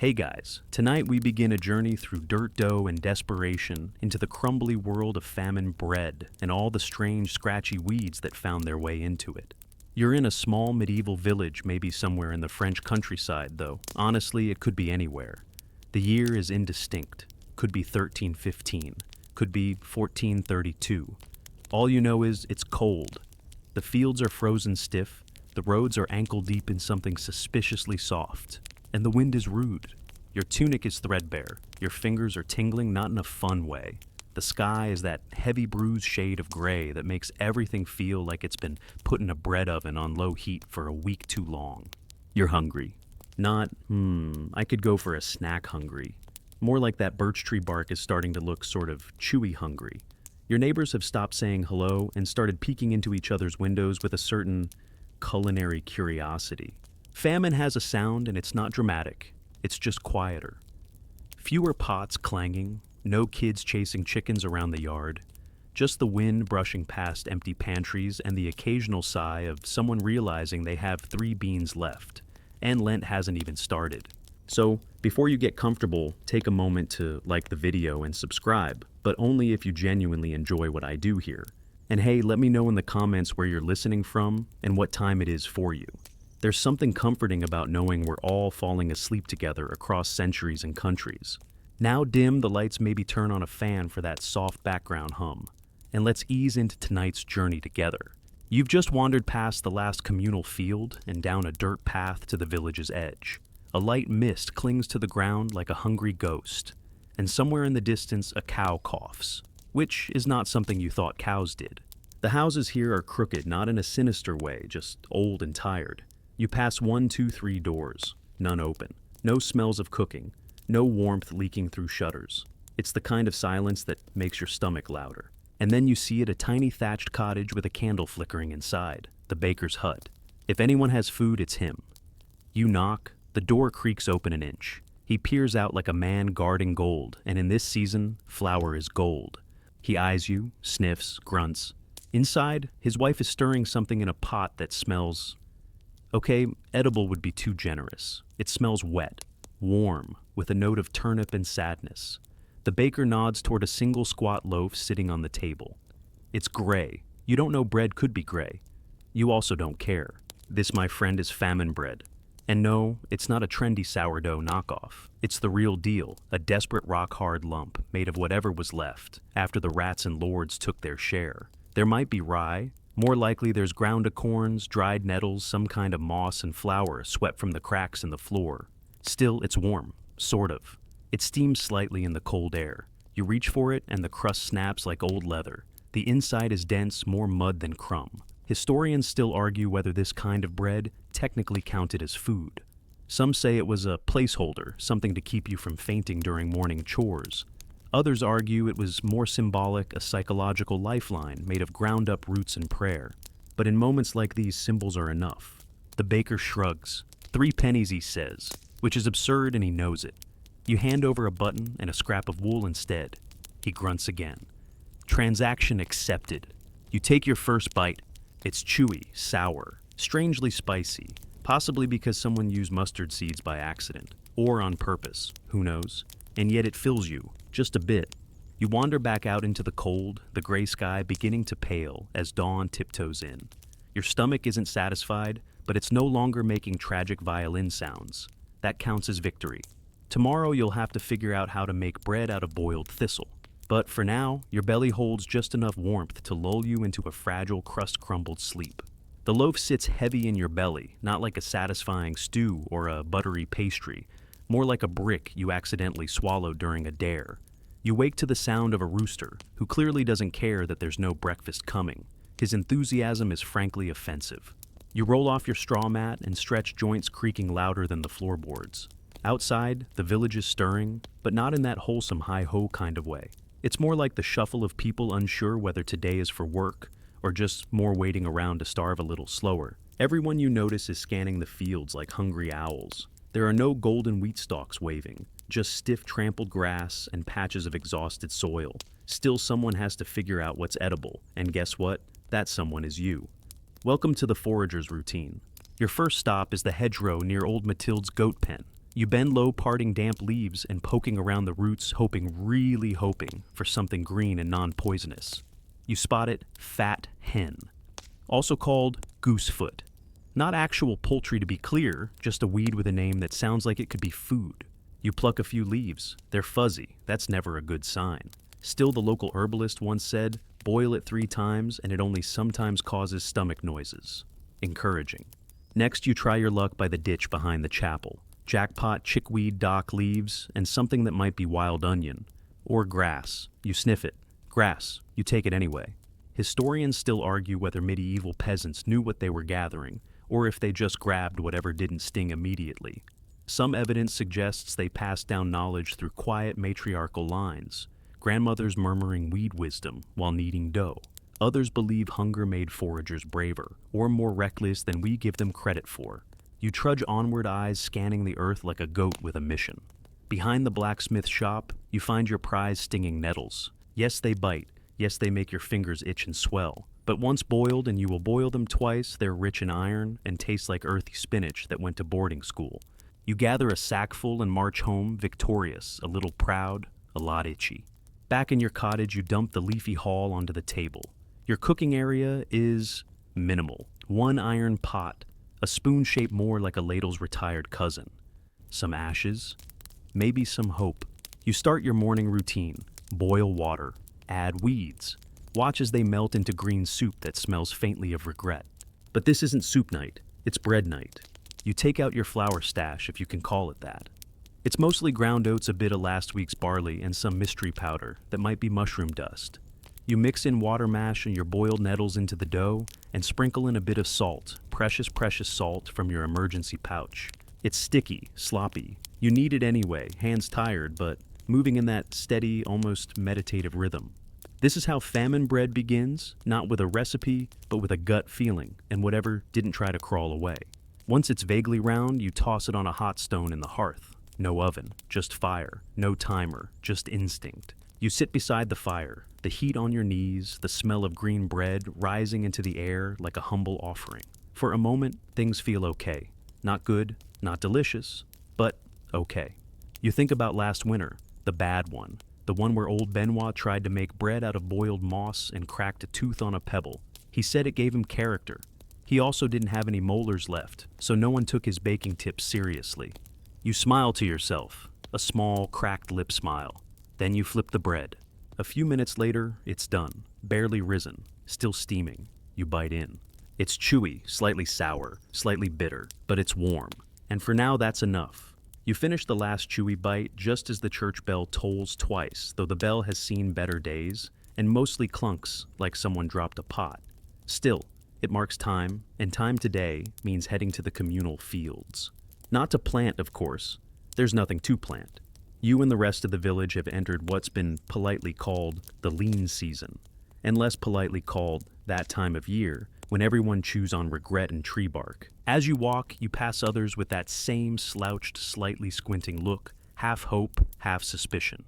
Hey guys, tonight we begin a journey through dirt dough and desperation into the crumbly world of famine bread and all the strange, scratchy weeds that found their way into it. You're in a small medieval village, maybe somewhere in the French countryside, though. Honestly, it could be anywhere. The year is indistinct. Could be 1315. Could be 1432. All you know is it's cold. The fields are frozen stiff. The roads are ankle deep in something suspiciously soft. And the wind is rude. Your tunic is threadbare. Your fingers are tingling, not in a fun way. The sky is that heavy bruised shade of gray that makes everything feel like it's been put in a bread oven on low heat for a week too long. You're hungry. Not, I could go for a snack hungry. More like that birch tree bark is starting to look sort of chewy hungry. Your neighbors have stopped saying hello and started peeking into each other's windows with a certain culinary curiosity. Famine has a sound, and it's not dramatic. It's just quieter. Fewer pots clanging, no kids chasing chickens around the yard, just the wind brushing past empty pantries and the occasional sigh of someone realizing they have 3 beans left, and Lent hasn't even started. So, before you get comfortable, take a moment to like the video and subscribe, but only if you genuinely enjoy what I do here. And hey, let me know in the comments where you're listening from and what time it is for you. There's something comforting about knowing we're all falling asleep together across centuries and countries. Now dim the lights, maybe turn on a fan for that soft background hum. And let's ease into tonight's journey together. You've just wandered past the last communal field and down a dirt path to the village's edge. A light mist clings to the ground like a hungry ghost. And somewhere in the distance, a cow coughs, which is not something you thought cows did. The houses here are crooked, not in a sinister way, just old and tired. You pass 1, 2, 3 doors, none open. No smells of cooking, no warmth leaking through shutters. It's the kind of silence that makes your stomach louder. And then you see it, a tiny thatched cottage with a candle flickering inside, the baker's hut. If anyone has food, it's him. You knock, the door creaks open an inch. He peers out like a man guarding gold, and in this season, flour is gold. He eyes you, sniffs, grunts. Inside, his wife is stirring something in a pot that smells... Okay, edible would be too generous. It smells wet, warm, with a note of turnip and sadness. The baker nods toward a single squat loaf sitting on the table. It's gray. You don't know bread could be gray. You also don't care. This, my friend, is famine bread. And no, it's not a trendy sourdough knockoff. It's the real deal, a desperate rock-hard lump made of whatever was left after the rats and lords took their share. There might be rye. More likely there's ground acorns, dried nettles, some kind of moss and flour swept from the cracks in the floor. Still, it's warm, sort of. It steams slightly in the cold air. You reach for it and the crust snaps like old leather. The inside is dense, more mud than crumb. Historians still argue whether this kind of bread technically counted as food. Some say it was a placeholder, something to keep you from fainting during morning chores. Others argue it was more symbolic, a psychological lifeline made of ground-up roots and prayer. But in moments like these, symbols are enough. The baker shrugs. 3 pennies, he says, which is absurd and he knows it. You hand over a button and a scrap of wool instead. He grunts again. Transaction accepted. You take your first bite. It's chewy, sour, strangely spicy, possibly because someone used mustard seeds by accident, or on purpose, who knows? And yet it fills you. Just a bit. You wander back out into the cold, the gray sky beginning to pale as dawn tiptoes in. Your stomach isn't satisfied, but it's no longer making tragic violin sounds. That counts as victory. Tomorrow you'll have to figure out how to make bread out of boiled thistle. But for now, your belly holds just enough warmth to lull you into a fragile, crust-crumbled sleep. The loaf sits heavy in your belly, not like a satisfying stew or a buttery pastry, more like a brick you accidentally swallowed during a dare. You wake to the sound of a rooster, who clearly doesn't care that there's no breakfast coming. His enthusiasm is frankly offensive. You roll off your straw mat and stretch joints creaking louder than the floorboards. Outside, the village is stirring, but not in that wholesome hi-ho kind of way. It's more like the shuffle of people unsure whether today is for work, or just more waiting around to starve a little slower. Everyone you notice is scanning the fields like hungry owls. There are no golden wheat stalks waving, just stiff trampled grass and patches of exhausted soil. Still, someone has to figure out what's edible, and guess what? That someone is you. Welcome to the forager's routine. Your first stop is the hedgerow near old Mathilde's goat pen. You bend low, parting damp leaves and poking around the roots, really hoping for something green and non-poisonous. You spot it, fat hen, also called goosefoot. Not actual poultry to be clear, just a weed with a name that sounds like it could be food. You pluck a few leaves. They're fuzzy. That's never a good sign. Still, the local herbalist once said, boil it 3 times and it only sometimes causes stomach noises. Encouraging. Next, you try your luck by the ditch behind the chapel. Jackpot chickweed dock leaves and something that might be wild onion. Or grass. You sniff it. Grass. You take it anyway. Historians still argue whether medieval peasants knew what they were gathering, or if they just grabbed whatever didn't sting immediately. Some evidence suggests they passed down knowledge through quiet matriarchal lines, grandmothers murmuring weed wisdom while kneading dough. Others believe hunger made foragers braver, or more reckless than we give them credit for. You trudge onward, eyes scanning the earth like a goat with a mission. Behind the blacksmith shop, you find your prize stinging nettles. Yes, they bite. Yes, they make your fingers itch and swell. But once boiled, and you will boil them twice, they're rich in iron and taste like earthy spinach that went to boarding school. You gather a sackful and march home, victorious, a little proud, a lot itchy. Back in your cottage, you dump the leafy haul onto the table. Your cooking area is minimal. 1 iron pot, a spoon shaped more like a ladle's retired cousin. Some ashes, maybe some hope. You start your morning routine. Boil water. Add weeds. Watch as they melt into green soup that smells faintly of regret. But this isn't soup night, it's bread night. You take out your flour stash, if you can call it that. It's mostly ground oats, a bit of last week's barley, and some mystery powder that might be mushroom dust. You mix in water mash and your boiled nettles into the dough, and sprinkle in a bit of salt, precious salt from your emergency pouch. It's sticky, sloppy. You need it anyway, hands tired, but moving in that steady, almost meditative rhythm. This is how famine bread begins, not with a recipe, but with a gut feeling, and whatever didn't try to crawl away. Once it's vaguely round, you toss it on a hot stone in the hearth. No oven, just fire. No timer, just instinct. You sit beside the fire, the heat on your knees, the smell of green bread rising into the air like a humble offering. For a moment, things feel okay. Not good, not delicious, but okay. You think about last winter, the bad one. The one where old Benoit tried to make bread out of boiled moss and cracked a tooth on a pebble. He said it gave him character. He also didn't have any molars left, so no one took his baking tips seriously. You smile to yourself, a small, cracked lip smile. Then you flip the bread. A few minutes later, it's done, barely risen, still steaming. You bite in. It's chewy, slightly sour, slightly bitter, but it's warm. And for now, that's enough. You finish the last chewy bite just as the church bell tolls twice, though the bell has seen better days, and mostly clunks like someone dropped a pot. Still, it marks time, and time today means heading to the communal fields. Not to plant, of course. There's nothing to plant. You and the rest of the village have entered what's been politely called the lean season, and less politely called that time of year when everyone chews on regret and tree bark. As you walk, you pass others with that same slouched, slightly squinting look, half hope, half suspicion.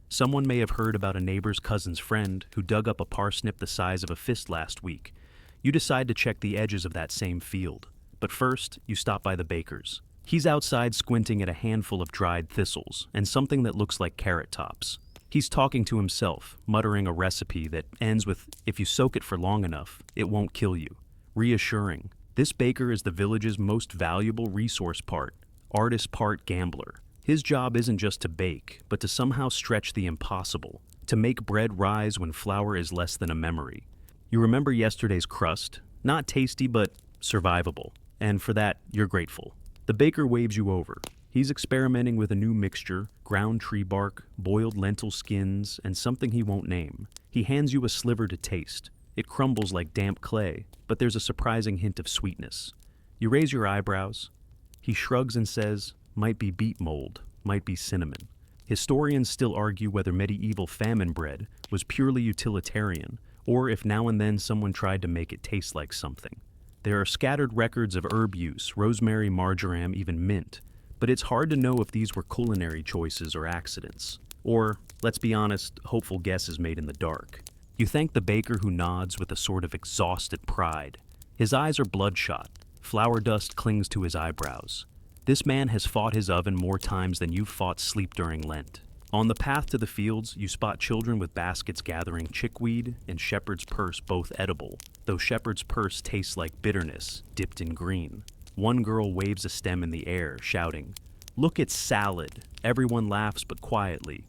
Someone may have heard about a neighbor's cousin's friend who dug up a parsnip the size of a fist last week. You decide to check the edges of that same field. But first, you stop by the baker's. He's outside squinting at a handful of dried thistles and something that looks like carrot tops. He's talking to himself, muttering a recipe that ends with, if you soak it for long enough, it won't kill you. Reassuring. This baker is the village's most valuable resource part, artist part gambler. His job isn't just to bake, but to somehow stretch the impossible, to make bread rise when flour is less than a memory. You remember yesterday's crust? Not tasty, but survivable. And for that, you're grateful. The baker waves you over. He's experimenting with a new mixture, ground tree bark, boiled lentil skins, and something he won't name. He hands you a sliver to taste. It crumbles like damp clay, but there's a surprising hint of sweetness. You raise your eyebrows. He shrugs and says, might be beet mold, might be cinnamon. Historians still argue whether medieval famine bread was purely utilitarian, or if now and then someone tried to make it taste like something. There are scattered records of herb use, rosemary, marjoram, even mint, but it's hard to know if these were culinary choices or accidents. Or, let's be honest, hopeful guesses made in the dark. You thank the baker who nods with a sort of exhausted pride. His eyes are bloodshot. Flour dust clings to his eyebrows. This man has fought his oven more times than you've fought sleep during Lent. On the path to the fields, you spot children with baskets gathering chickweed and shepherd's purse, both edible, though shepherd's purse tastes like bitterness, dipped in green. One girl waves a stem in the air, shouting, "Look at salad!" Everyone laughs, but quietly.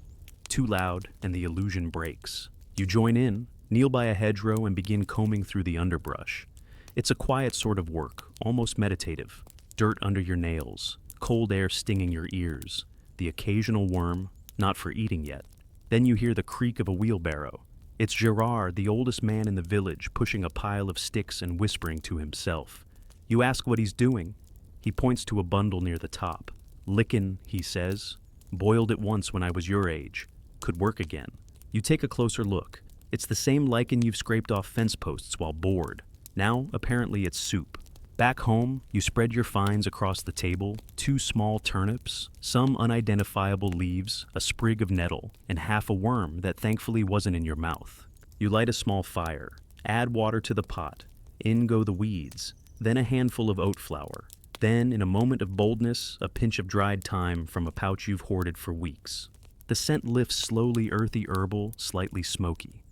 Too loud, and the illusion breaks. You join in, kneel by a hedgerow, and begin combing through the underbrush. It's a quiet sort of work, almost meditative. Dirt under your nails, cold air stinging your ears, the occasional worm, not for eating yet. Then you hear the creak of a wheelbarrow. It's Gerard, the oldest man in the village, pushing a pile of sticks and whispering to himself. You ask what he's doing. He points to a bundle near the top. "Lickin'," he says. "Boiled it once when I was your age. Could work again." You take a closer look. It's the same lichen you've scraped off fence posts while bored. Now, apparently, it's soup. Back home, you spread your finds across the table, 2 small turnips, some unidentifiable leaves, a sprig of nettle, and half a worm that thankfully wasn't in your mouth. You light a small fire, add water to the pot, in go the weeds, then a handful of oat flour, then, in a moment of boldness, a pinch of dried thyme from a pouch you've hoarded for weeks. The scent lifts slowly, earthy, herbal, slightly smoky.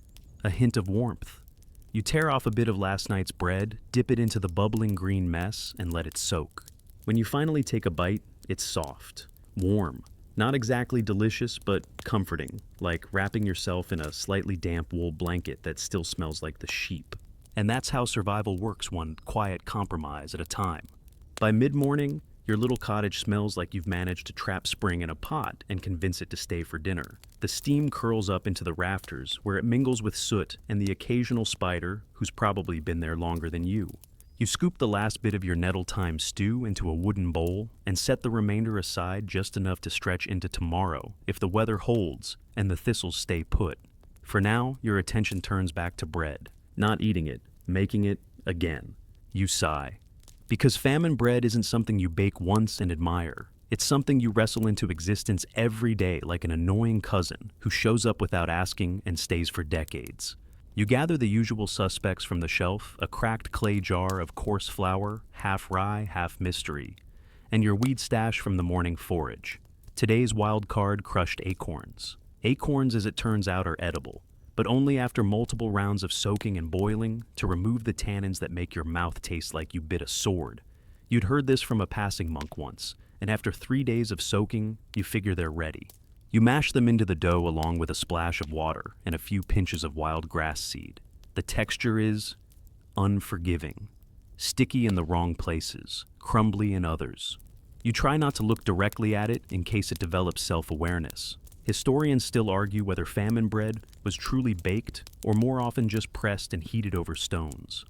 A hint of warmth. You tear off a bit of last night's bread, dip it into the bubbling green mess, and let it soak. When you finally take a bite, it's soft, warm, not exactly delicious, but comforting, like wrapping yourself in a slightly damp wool blanket that still smells like the sheep. And that's how survival works, one quiet compromise at a time. By mid-morning, your little cottage smells like you've managed to trap spring in a pot and convince it to stay for dinner. The steam curls up into the rafters, where it mingles with soot and the occasional spider, who's probably been there longer than you. You scoop the last bit of your nettle thyme stew into a wooden bowl and set the remainder aside just enough to stretch into tomorrow if the weather holds and the thistles stay put. For now, your attention turns back to bread. Not eating it, making it again. You sigh. Because famine bread isn't something you bake once and admire. It's something you wrestle into existence every day like an annoying cousin who shows up without asking and stays for decades. You gather the usual suspects from the shelf, a cracked clay jar of coarse flour, half rye, half mystery, and your weed stash from the morning forage. Today's wild card, crushed acorns. Acorns, as it turns out, are edible, but only after multiple rounds of soaking and boiling to remove the tannins that make your mouth taste like you bit a sword. You'd heard this from a passing monk once, and after 3 days of soaking, you figure they're ready. You mash them into the dough along with a splash of water and a few pinches of wild grass seed. The texture is unforgiving, sticky in the wrong places, crumbly in others. You try not to look directly at it in case it develops self-awareness. Historians still argue whether famine bread was truly baked or more often just pressed and heated over stones.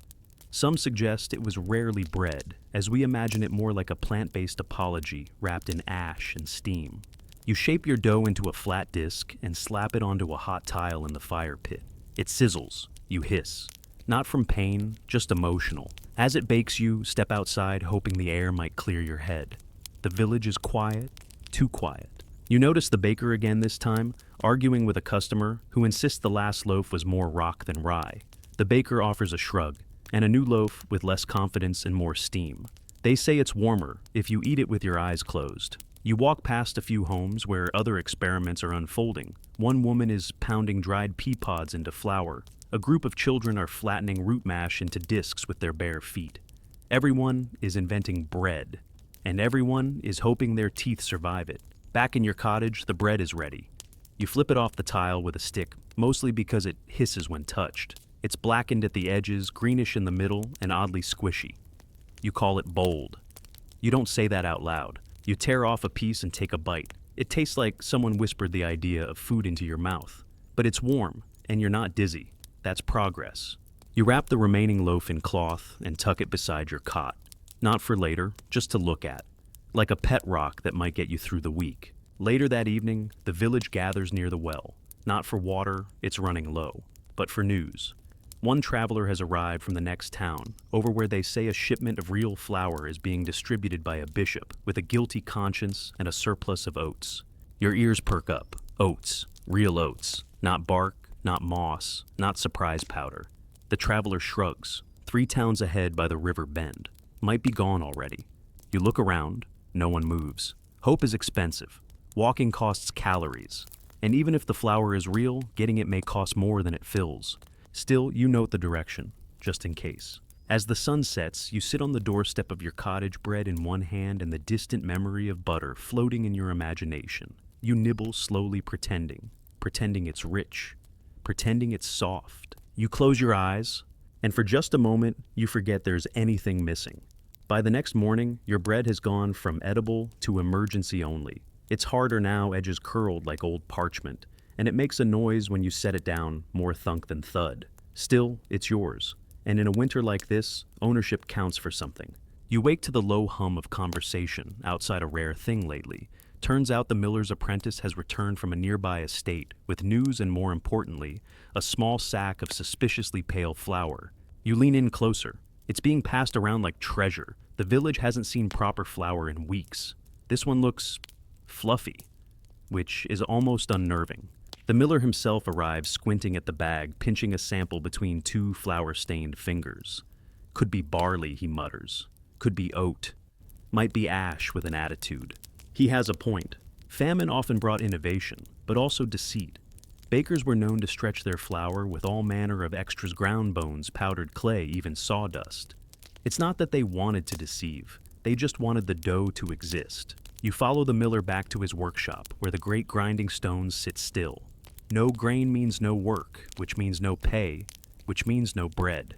Some suggest it was rarely bread, as we imagine it more like a plant-based apology wrapped in ash and steam. You shape your dough into a flat disc and slap it onto a hot tile in the fire pit. It sizzles. You hiss. Not from pain, just emotional. As it bakes, you step outside hoping the air might clear your head. The village is quiet, too quiet. You notice the baker again this time, arguing with a customer who insists the last loaf was more rock than rye. The baker offers a shrug, and a new loaf with less confidence and more steam. They say it's warmer if you eat it with your eyes closed. You walk past a few homes where other experiments are unfolding. One woman is pounding dried pea pods into flour. A group of children are flattening root mash into discs with their bare feet. Everyone is inventing bread, and everyone is hoping their teeth survive it. Back in your cottage, the bread is ready. You flip it off the tile with a stick, mostly because it hisses when touched. It's blackened at the edges, greenish in the middle, and oddly squishy. You call it bold. You don't say that out loud. You tear off a piece and take a bite. It tastes like someone whispered the idea of food into your mouth. But it's warm, and you're not dizzy. That's progress. You wrap the remaining loaf in cloth and tuck it beside your cot. Not for later, just to look at. Like a pet rock that might get you through the week. Later that evening, the village gathers near the well. Not for water, it's running low, but for news. One traveler has arrived from the next town, over where they say a shipment of real flour is being distributed by a bishop with a guilty conscience and a surplus of oats. Your ears perk up. Oats. Real oats. Not bark, not moss, not surprise powder. The traveler shrugs. 3 towns ahead by the river bend. Might be gone already. You look around. No one moves. Hope is expensive. Walking costs calories. And even if the flower is real, getting it may cost more than it fills. Still, you note the direction, just in case. As the sun sets, you sit on the doorstep of your cottage, bread in one hand and the distant memory of butter floating in your imagination. You nibble slowly, pretending it's rich, pretending it's soft. You close your eyes, and for just a moment, you forget there's anything missing. By the next morning, your bread has gone from edible to emergency only. It's harder now, edges curled like old parchment, and it makes a noise when you set it down, more thunk than thud. Still, it's yours. And in a winter like this, ownership counts for something. You wake to the low hum of conversation outside a rare thing lately. Turns out the miller's apprentice has returned from a nearby estate with news and, more importantly, a small sack of suspiciously pale flour. You lean in closer. It's being passed around like treasure. The village hasn't seen proper flour in weeks. This one looks fluffy, which is almost unnerving. The miller himself arrives, squinting at the bag, pinching a sample between two flour-stained fingers. Could be barley, he mutters. Could be oat. Might be ash with an attitude. He has a point. Famine often brought innovation, but also deceit. Bakers were known to stretch their flour with all manner of extras: ground bones, powdered clay, even sawdust. It's not that they wanted to deceive. They just wanted the dough to exist. You follow the miller back to his workshop, where the great grinding stones sit still. No grain means no work, which means no pay, which means no bread.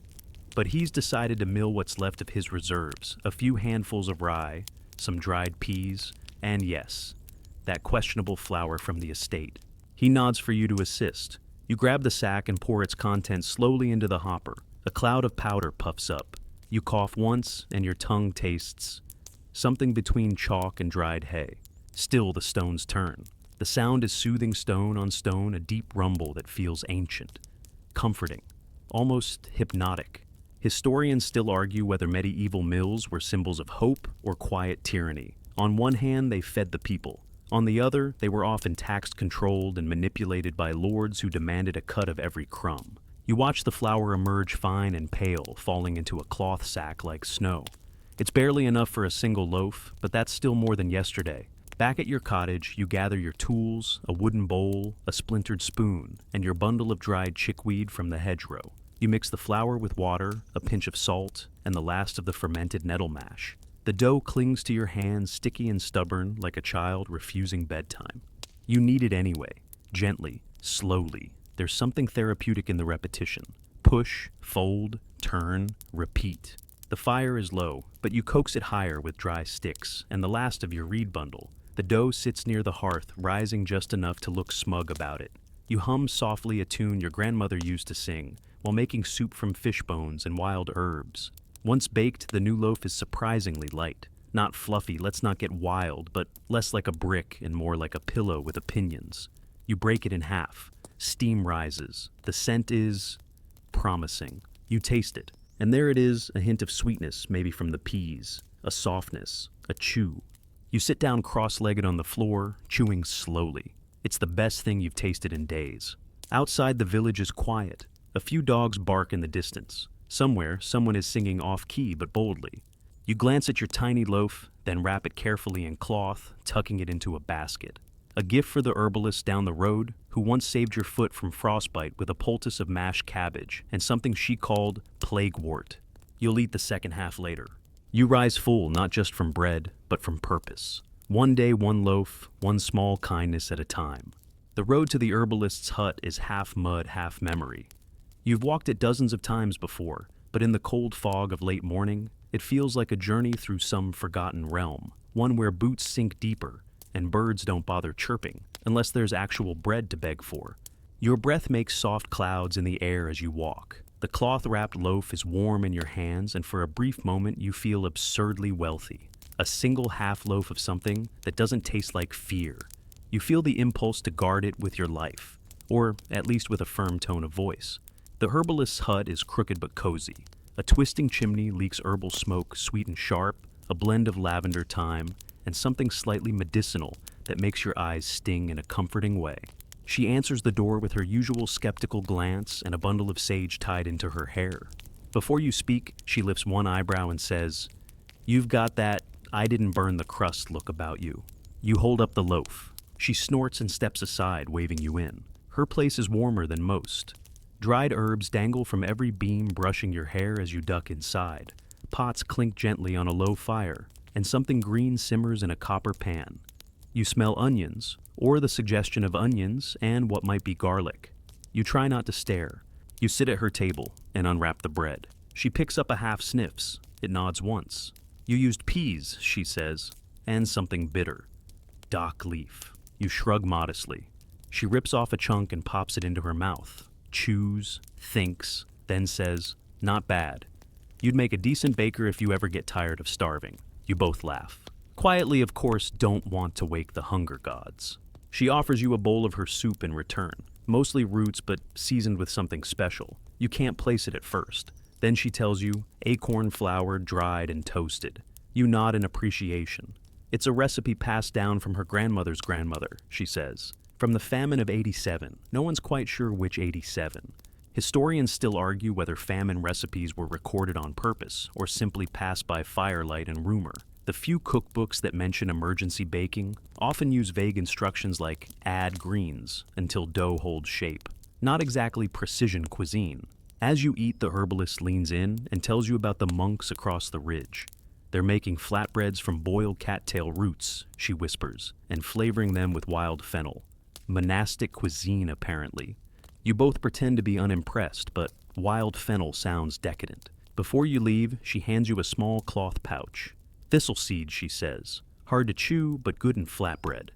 But he's decided to mill what's left of his reserves, a few handfuls of rye, some dried peas, and yes, that questionable flour from the estate. He nods for you to assist. You grab the sack and pour its contents slowly into the hopper. A cloud of powder puffs up. You cough once, and your tongue tastes something between chalk and dried hay. Still, the stones turn. The sound is soothing stone on stone, a deep rumble that feels ancient, comforting, almost hypnotic. Historians still argue whether medieval mills were symbols of hope or quiet tyranny. On one hand, they fed the people. On the other, they were often tax-controlled and manipulated by lords who demanded a cut of every crumb. You watch the flour emerge fine and pale, falling into a cloth sack like snow. It's barely enough for a single loaf, but that's still more than yesterday. Back at your cottage, you gather your tools, a wooden bowl, a splintered spoon, and your bundle of dried chickweed from the hedgerow. You mix the flour with water, a pinch of salt, and the last of the fermented nettle mash. The dough clings to your hands, sticky and stubborn, like a child refusing bedtime. You knead it anyway, gently, slowly. There's something therapeutic in the repetition. Push, fold, turn, repeat. The fire is low, but you coax it higher with dry sticks and the last of your reed bundle. The dough sits near the hearth, rising just enough to look smug about it. You hum softly a tune your grandmother used to sing while making soup from fish bones and wild herbs. Once baked, the new loaf is surprisingly light. Not fluffy, let's not get wild, but less like a brick and more like a pillow with opinions. You break it in half. Steam rises. The scent is promising. You taste it. And there it is, a hint of sweetness, maybe from the peas, a softness, a chew. You sit down cross-legged on the floor, chewing slowly. It's the best thing you've tasted in days. Outside, the village is quiet. A few dogs bark in the distance. Somewhere, someone is singing off-key but boldly. You glance at your tiny loaf, then wrap it carefully in cloth, tucking it into a basket. A gift for the herbalist down the road, who once saved your foot from frostbite with a poultice of mashed cabbage and something she called plaguewort. You'll eat the second half later. You rise full, not just from bread, but from purpose. One day, one loaf, one small kindness at a time. The road to the herbalist's hut is half mud, half memory. You've walked it dozens of times before, but in the cold fog of late morning, it feels like a journey through some forgotten realm, one where boots sink deeper and birds don't bother chirping, unless there's actual bread to beg for. Your breath makes soft clouds in the air as you walk. The cloth-wrapped loaf is warm in your hands, and for a brief moment you feel absurdly wealthy. A single half loaf of something that doesn't taste like fear. You feel the impulse to guard it with your life, or at least with a firm tone of voice. The herbalist's hut is crooked but cozy. A twisting chimney leaks herbal smoke, sweet and sharp, a blend of lavender, thyme, and something slightly medicinal that makes your eyes sting in a comforting way. She answers the door with her usual skeptical glance and a bundle of sage tied into her hair. Before you speak, she lifts one eyebrow and says, "You've got that I didn't burn the crust look about you. You hold up the loaf. She snorts and steps aside, waving you in. Her place is warmer than most. Dried herbs dangle from every beam, brushing your hair as you duck inside. Pots clink gently on a low fire, and something green simmers in a copper pan. You smell onions, or the suggestion of onions and what might be garlic. You try not to stare. You sit at her table and unwrap the bread. She picks up a half sniffs. It nods once. You used peas, she says, and something bitter. Dock leaf. You shrug modestly. She rips off a chunk and pops it into her mouth. Chews, thinks, then says, not bad. You'd make a decent baker if you ever get tired of starving. You both laugh. Quietly, of course, don't want to wake the hunger gods. She offers you a bowl of her soup in return. Mostly roots, but seasoned with something special. You can't place it at first. Then she tells you, acorn flour, dried and toasted. You nod in appreciation. It's a recipe passed down from her grandmother's grandmother, she says. From the famine of 87. No one's quite sure which 87. Historians still argue whether famine recipes were recorded on purpose or simply passed by firelight and rumor. The few cookbooks that mention emergency baking often use vague instructions like add greens until dough holds shape. Not exactly precision cuisine. As you eat, the herbalist leans in and tells you about the monks across the ridge. They're making flatbreads from boiled cattail roots, she whispers, and flavoring them with wild fennel. Monastic cuisine, apparently. You both pretend to be unimpressed, but wild fennel sounds decadent. Before you leave, she hands you a small cloth pouch. Thistle seed, she says. Hard to chew, but good in flatbread.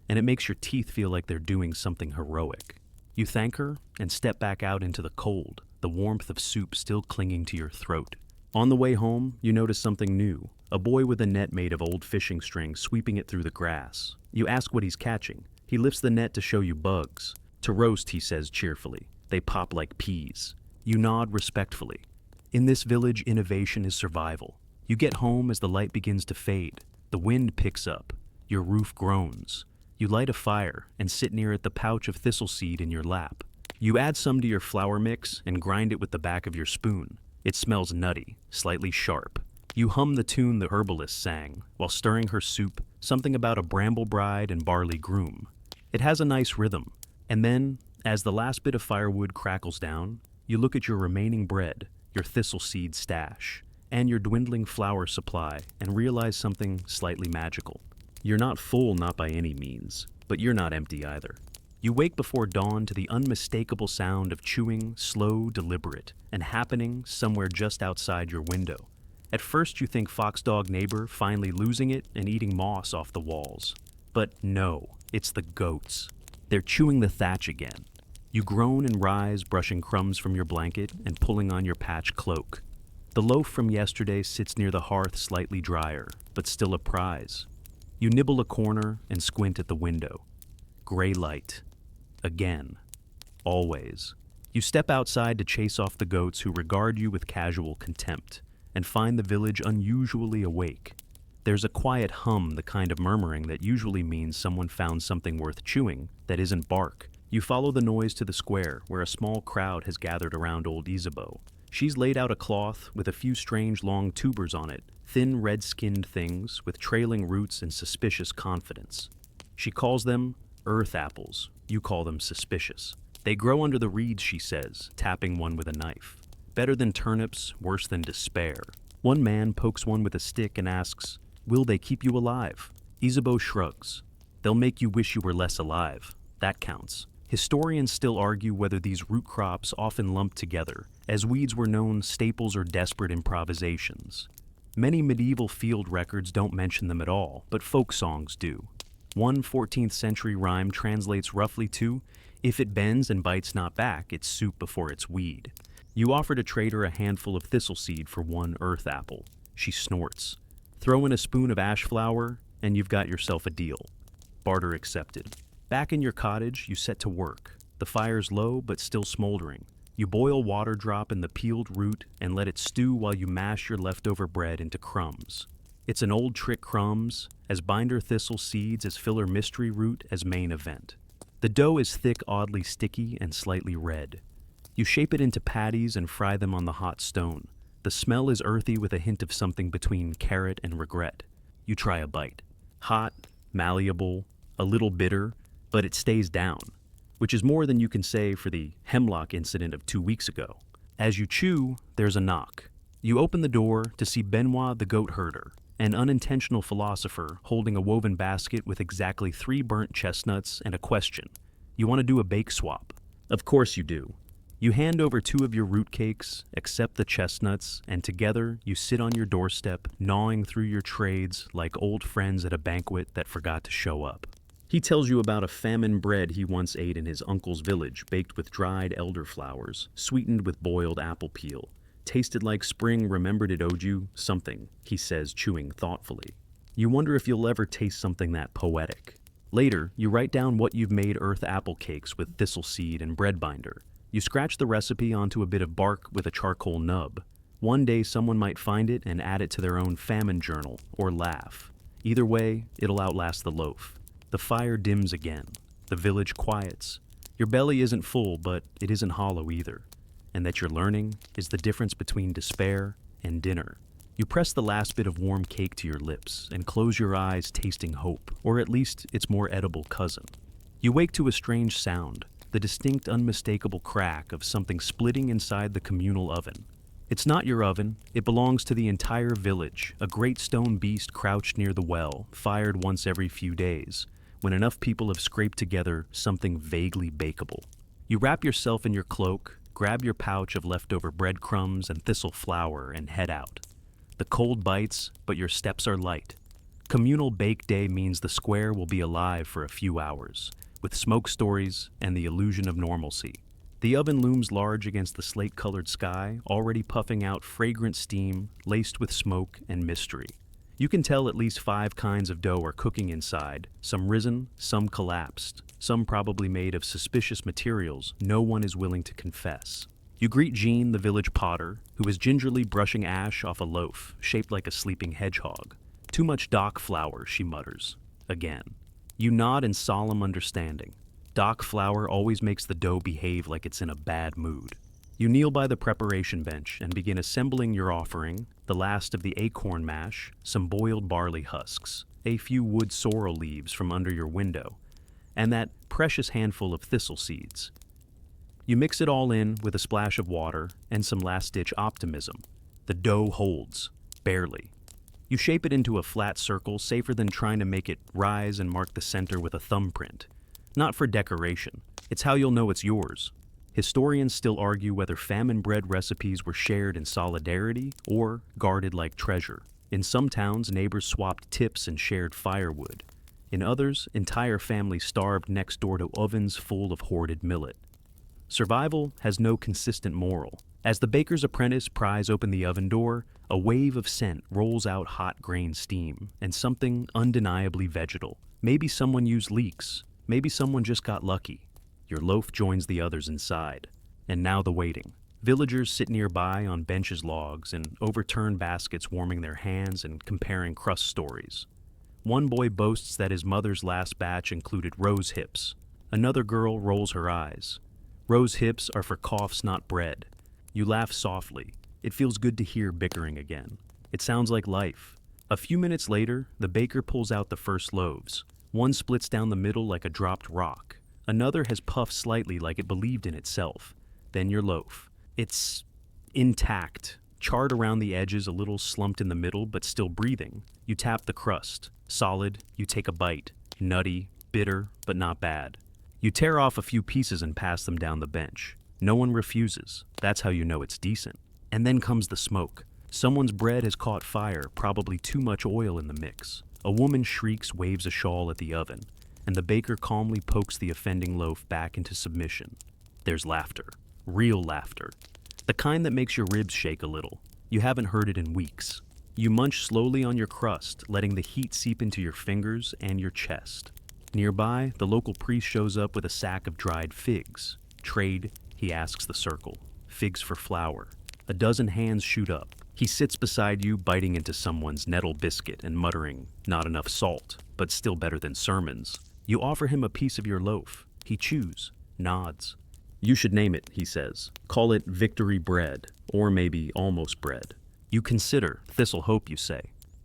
And it makes your teeth feel like they're doing something heroic. You thank her and step back out into the cold, the warmth of soup still clinging to your throat. On the way home, you notice something new. A boy with a net made of old fishing string sweeping it through the grass. You ask what he's catching. He lifts the net to show you bugs. To roast, he says cheerfully. They pop like peas. You nod respectfully. In this village, innovation is survival. You get home as the light begins to fade. The wind picks up. Your roof groans. You light a fire and sit near it, the pouch of thistle seed in your lap. You add some to your flour mix and grind it with the back of your spoon. It smells nutty, slightly sharp. You hum the tune the herbalist sang, while stirring her soup, something about a bramble bride and barley groom. It has a nice rhythm. And then, as the last bit of firewood crackles down, you look at your remaining bread, your thistle seed stash, and your dwindling flour supply, and realize something slightly magical. You're not full, not by any means, but you're not empty either. You wake before dawn to the unmistakable sound of chewing, slow, deliberate, and happening somewhere just outside your window. At first you think foxdog neighbor finally losing it and eating moss off the walls. But no, it's the goats. They're chewing the thatch again. You groan and rise, brushing crumbs from your blanket and pulling on your patch cloak. The loaf from yesterday sits near the hearth, slightly drier, but still a prize. You nibble a corner and squint at the window. Gray light. Again. Always. You step outside to chase off the goats who regard you with casual contempt, and find the village unusually awake. There's a quiet hum, the kind of murmuring that usually means someone found something worth chewing that isn't bark. You follow the noise to the square, where a small crowd has gathered around old Isabeau. She's laid out a cloth with a few strange long tubers on it, thin red-skinned things with trailing roots and suspicious confidence. She calls them earth apples. You call them suspicious. They grow under the reeds, she says, tapping one with a knife. Better than turnips, worse than despair. One man pokes one with a stick and asks, "Will they keep you alive?" Isabeau shrugs. "They'll make you wish you were less alive. That counts." Historians still argue whether these root crops, often lumped together, as weeds were known, staples or desperate improvisations. Many medieval field records don't mention them at all, but folk songs do. One 14th century rhyme translates roughly to, "If it bends and bites not back, it's soup before it's weed." You offer to trade her a handful of thistle seed for one earth apple. She snorts. Throw in a spoon of ash flour, and you've got yourself a deal. Barter accepted. Back in your cottage, you set to work. The fire's low, but still smoldering. You boil water drop in the peeled root and let it stew while you mash your leftover bread into crumbs. It's an old trick, crumbs, as binder thistle seeds, as filler mystery root, as main event. The dough is thick, oddly sticky, and slightly red. You shape it into patties and fry them on the hot stone. The smell is earthy with a hint of something between carrot and regret. You try a bite. Hot, malleable, a little bitter, but it stays down, which is more than you can say for the hemlock incident of 2 weeks ago. As you chew, there's a knock. You open the door to see Benoit the goat herder, an unintentional philosopher holding a woven basket with exactly 3 burnt chestnuts and a question. You want to do a bake swap? Of course you do. You hand over 2 of your root cakes, accept the chestnuts, and together you sit on your doorstep, gnawing through your trades like old friends at a banquet that forgot to show up. He tells you about a famine bread he once ate in his uncle's village, baked with dried elderflowers, sweetened with boiled apple peel. Tasted like spring remembered it owed you something, he says, chewing thoughtfully. You wonder if you'll ever taste something that poetic. Later, you write down what you've made earth apple cakes with thistle seed and bread binder. You scratch the recipe onto a bit of bark with a charcoal nub. One day someone might find it and add it to their own famine journal, or laugh. Either way, it'll outlast the loaf. The fire dims again. The village quiets. Your belly isn't full, but it isn't hollow either. And that you're learning is the difference between despair and dinner. You press the last bit of warm cake to your lips and close your eyes, tasting hope, or at least its more edible cousin. You wake to a strange sound, the distinct, unmistakable crack of something splitting inside the communal oven. It's not your oven, it belongs to the entire village, a great stone beast crouched near the well, fired once every few days, when enough people have scraped together something vaguely bakeable. You wrap yourself in your cloak, grab your pouch of leftover breadcrumbs and thistle flour, and head out. The cold bites, but your steps are light. Communal bake day means the square will be alive for a few hours, with smoke stories and the illusion of normalcy. The oven looms large against the slate-colored sky, already puffing out fragrant steam laced with smoke and mystery. You can tell at least 5 kinds of dough are cooking inside, some risen, some collapsed, some probably made of suspicious materials no one is willing to confess. You greet Jean, the village potter, who is gingerly brushing ash off a loaf, shaped like a sleeping hedgehog. "Too much dock flour," she mutters. Again. You nod in solemn understanding. Dock flour always makes the dough behave like it's in a bad mood. You kneel by the preparation bench and begin assembling your offering, the last of the acorn mash, some boiled barley husks, a few wood sorrel leaves from under your window, and that precious handful of thistle seeds. You mix it all in with a splash of water and some last-ditch optimism. The dough holds, barely. You shape it into a flat circle, safer than trying to make it rise and mark the center with a thumbprint. Not for decoration. It's how you'll know it's yours. Historians still argue whether famine bread recipes were shared in solidarity or guarded like treasure. In some towns, neighbors swapped tips and shared firewood. In others, entire families starved next door to ovens full of hoarded millet. Survival has no consistent moral. As the baker's apprentice pries open the oven door, a wave of scent rolls out hot grain steam and something undeniably vegetal. Maybe someone used leeks. Maybe someone just got lucky. Your loaf joins the others inside. And now the waiting. Villagers sit nearby on benches, logs, and overturn baskets, warming their hands and comparing crust stories. One boy boasts that his mother's last batch included rose hips. Another girl rolls her eyes. Rose hips are for coughs, not bread. You laugh softly. It feels good to hear bickering again. It sounds like life. A few minutes later, the baker pulls out the first loaves. One splits down the middle like a dropped rock. Another has puffed slightly like it believed in itself. Then your loaf. It's intact, charred around the edges, a little slumped in the middle, but still breathing. You tap the crust. Solid, you take a bite. Nutty, bitter, but not bad. You tear off a few pieces and pass them down the bench. No one refuses. That's how you know it's decent. And then comes the smoke. Someone's bread has caught fire, probably too much oil in the mix. A woman shrieks, waves a shawl at the oven, and the baker calmly pokes the offending loaf back into submission. There's laughter. Real laughter. The kind that makes your ribs shake a little. You haven't heard it in weeks. You munch slowly on your crust, letting the heat seep into your fingers and your chest. Nearby, the local priest shows up with a sack of dried figs. "Trade?" he asks the circle. "Figs for flour." A dozen hands shoot up. He sits beside you, biting into someone's nettle biscuit and muttering, "Not enough salt, but still better than sermons." You offer him a piece of your loaf. He chews, nods. "You should name it," he says. "Call it Victory Bread, or maybe Almost Bread." You consider. Thistle Hope, you say.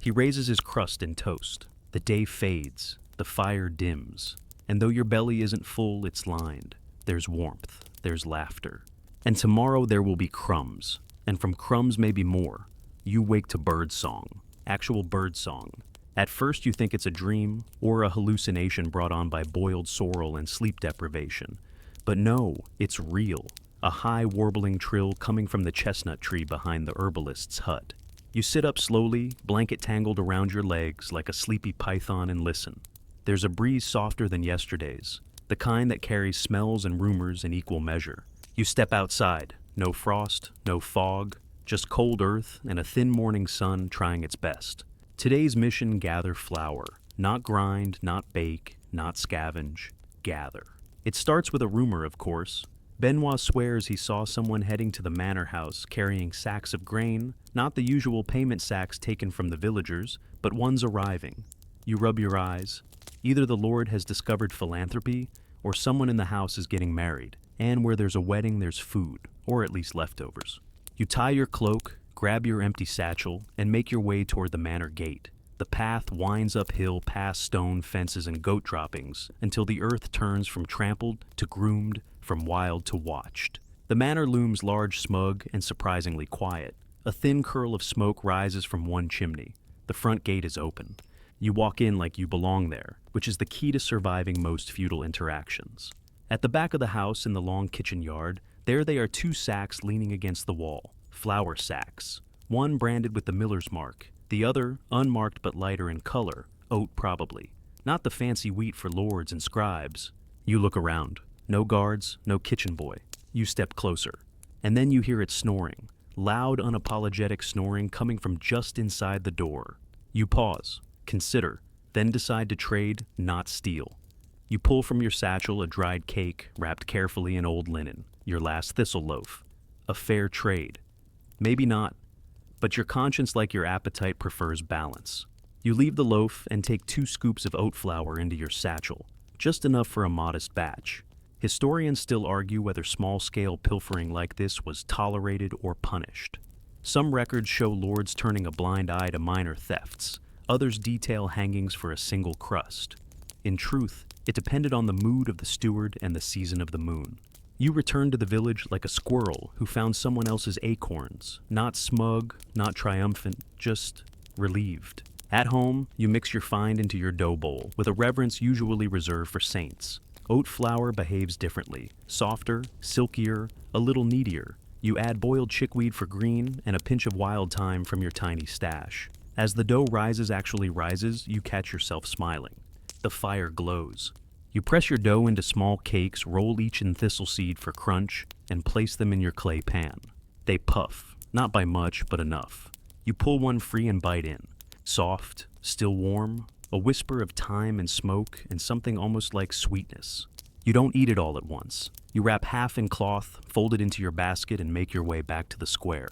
He raises his crust in toast. The day fades, the fire dims, and though your belly isn't full, it's lined. There's warmth, there's laughter. And tomorrow there will be crumbs, and from crumbs maybe more. You wake to bird song, actual bird song. At first you think it's a dream or a hallucination brought on by boiled sorrel and sleep deprivation. But no, it's real. A high warbling trill coming from the chestnut tree behind the herbalist's hut. You sit up slowly, blanket tangled around your legs like a sleepy python, and listen. There's a breeze softer than yesterday's, the kind that carries smells and rumors in equal measure. You step outside. No frost, no fog, just cold earth and a thin morning sun trying its best. Today's mission: gather flour. Not grind, not bake, not scavenge. Gather. It starts with a rumor, of course. Benoit swears he saw someone heading to the manor house carrying sacks of grain, not the usual payment sacks taken from the villagers, but ones arriving. You rub your eyes. Either the Lord has discovered philanthropy, or someone in the house is getting married, and where there's a wedding there's food, or at least leftovers. You tie your cloak, grab your empty satchel, and make your way toward the manor gate. The path winds uphill past stone fences and goat droppings until the earth turns from trampled to groomed, from wild to watched. The manor looms large, smug, and surprisingly quiet. A thin curl of smoke rises from one chimney. The front gate is open. You walk in like you belong there, which is the key to surviving most feudal interactions. At the back of the house in the long kitchen yard, there they are, two sacks leaning against the wall, flour sacks. One branded with the miller's mark, the other unmarked but lighter in color, oat probably. Not the fancy wheat for lords and scribes. You look around. No guards, no kitchen boy. You step closer. And then you hear it snoring. Loud, unapologetic snoring coming from just inside the door. You pause, consider, then decide to trade, not steal. You pull from your satchel a dried cake wrapped carefully in old linen, your last thistle loaf. A fair trade. Maybe not, but your conscience, like your appetite, prefers balance. You leave the loaf and take 2 scoops of oat flour into your satchel, just enough for a modest batch. Historians still argue whether small-scale pilfering like this was tolerated or punished. Some records show lords turning a blind eye to minor thefts. Others detail hangings for a single crust. In truth, it depended on the mood of the steward and the season of the moon. You return to the village like a squirrel who found someone else's acorns, not smug, not triumphant, just relieved. At home, you mix your find into your dough bowl with a reverence usually reserved for saints. Oat flour behaves differently, softer, silkier, a little needier. You add boiled chickweed for green and a pinch of wild thyme from your tiny stash. As the dough actually rises, you catch yourself smiling. The fire glows. You press your dough into small cakes, roll each in thistle seed for crunch, and place them in your clay pan. They puff, not by much, but enough. You pull one free and bite in. Soft, still warm, a whisper of thyme and smoke, and something almost like sweetness. You don't eat it all at once. You wrap half in cloth, fold it into your basket, and make your way back to the square.